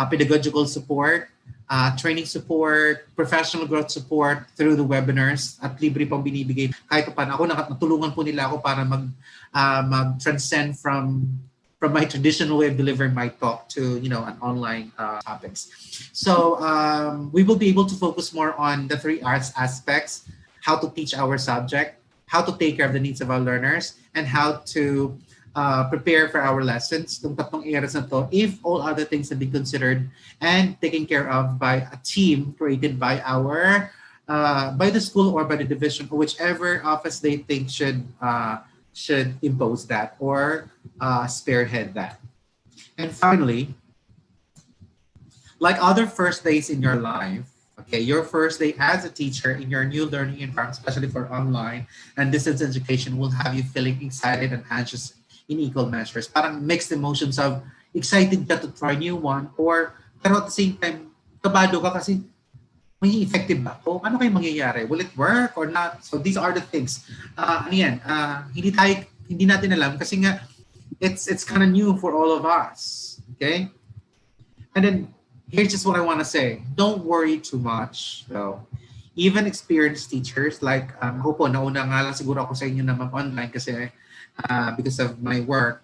pedagogical support, training support, professional growth support through the webinars at libre pang binibigay. Kahit pa paano natulungan po nila ako para mag-transcend from my traditional way of delivering my talk to an online topics. So we will be able to focus more on the 3 R's aspects: how to teach our subject, how to take care of the needs of our learners, and how to prepare for our lessons. Itong 3 areas na to, if all other things have been considered and taken care of by a team created by by the school or by the division, or whichever office they think should impose that or spearhead that. And finally, like other first days in your life, okay, your first day as a teacher in your new learning environment, especially for online and distance education, will have you feeling excited and anxious in equal measures. Parang mixed emotions of excited ka to try new one, pero at the same time, kabado ka kasi may effective ba? O ano kayo mangyayari? Will it work or not? So these are the things. Hindi natin alam kasi nga it's kind of new for all of us. Okay? And then here's just what I want to say. Don't worry too much, though. Even experienced teachers, like, ako po, nauna nga lang siguro ako sa inyo na mag-online kasi because of my work.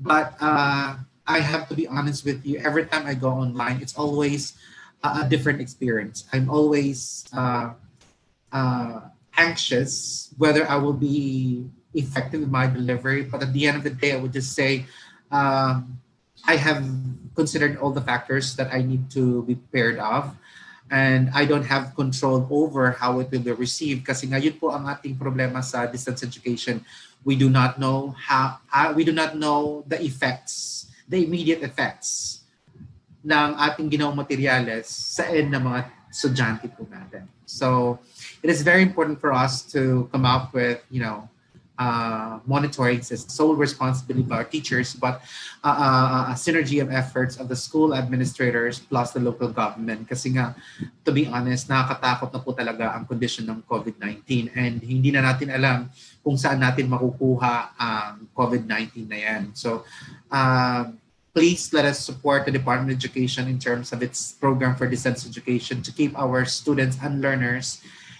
But I have to be honest with you, every time I go online, it's always a different experience. I'm always anxious whether I will be effective in my delivery. But at the end of the day, I would just say, I have considered all the factors that I need to be prepared of, and I don't have control over how it will be received. Kasi ngayon po ang ating problema sa distance education. We do not know the effects, the immediate effects ng ating ginawang materyales sa end ng mga estudyante po natin. So it is very important for us to come up with, monitoring is sole responsibility of our teachers, but a synergy of efforts of the school administrators plus the local government. Kasi nga, to be honest, nakakatakot na po talaga ang condition ng COVID-19, and hindi na natin alam kung saan natin makukuha ang COVID-19 na yan. So please let us support the Department of Education in terms of its program for distance education to keep our students and learners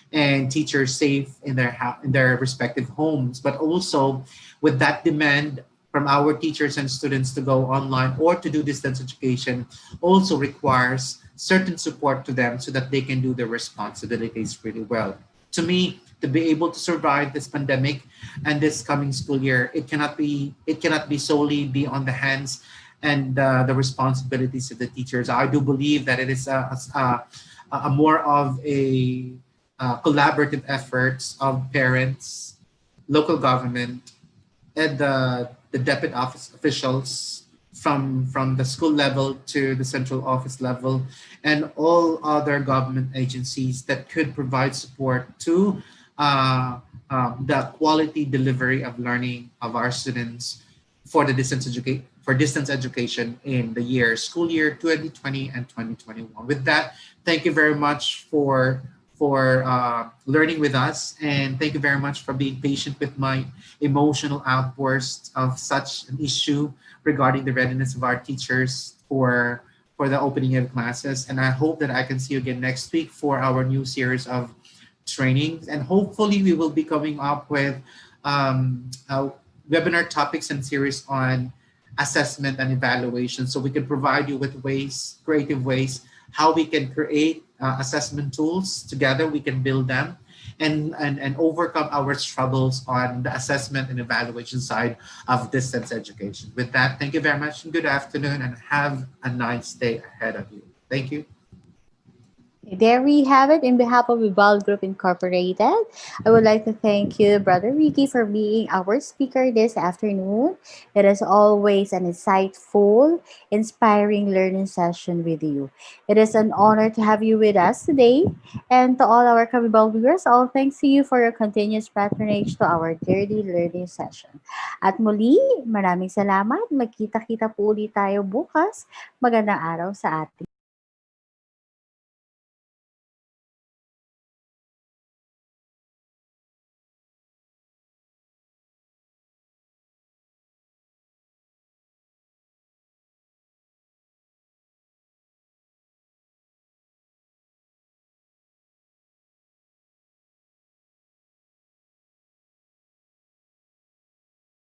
and teachers safe in their respective homes, but also with that demand from our teachers and students to go online or to do distance education also requires certain support to them so that they can do their responsibilities really well. To me, to be able to survive this pandemic and this coming school year, it cannot be solely be on the hands and the responsibilities of the teachers. I do believe that it is a more of a collaborative efforts of parents, local government, and the DepEd office officials from the school level to the central office level, and all other government agencies that could provide support to the quality delivery of learning of our students for the distance education in the school year 2020 and 2021. With that, thank you very much for learning with us, and thank you very much for being patient with my emotional outburst of such an issue regarding the readiness of our teachers for for the opening of classes. And I hope that I can see you again next week for our new series of trainings. And hopefully, we will be coming up with webinar topics and series on assessment and evaluation, so we can provide you with ways, creative ways, how we can create assessment tools together. We can build them and overcome our struggles on the assessment and evaluation side of distance education. With that, thank you very much and good afternoon, and have a nice day ahead of you. Thank you. There we have it. In behalf of Vibal Group Incorporated, I would like to thank you, Brother Ricky, for being our speaker this afternoon. It is always an insightful, inspiring learning session with you. It is an honor to have you with us today. And to all our Kabibal viewers, all thanks to you for your continuous patronage to our daily learning session. At muli, maraming salamat. Magkita-kita po ulit tayo bukas. Magandang araw sa ating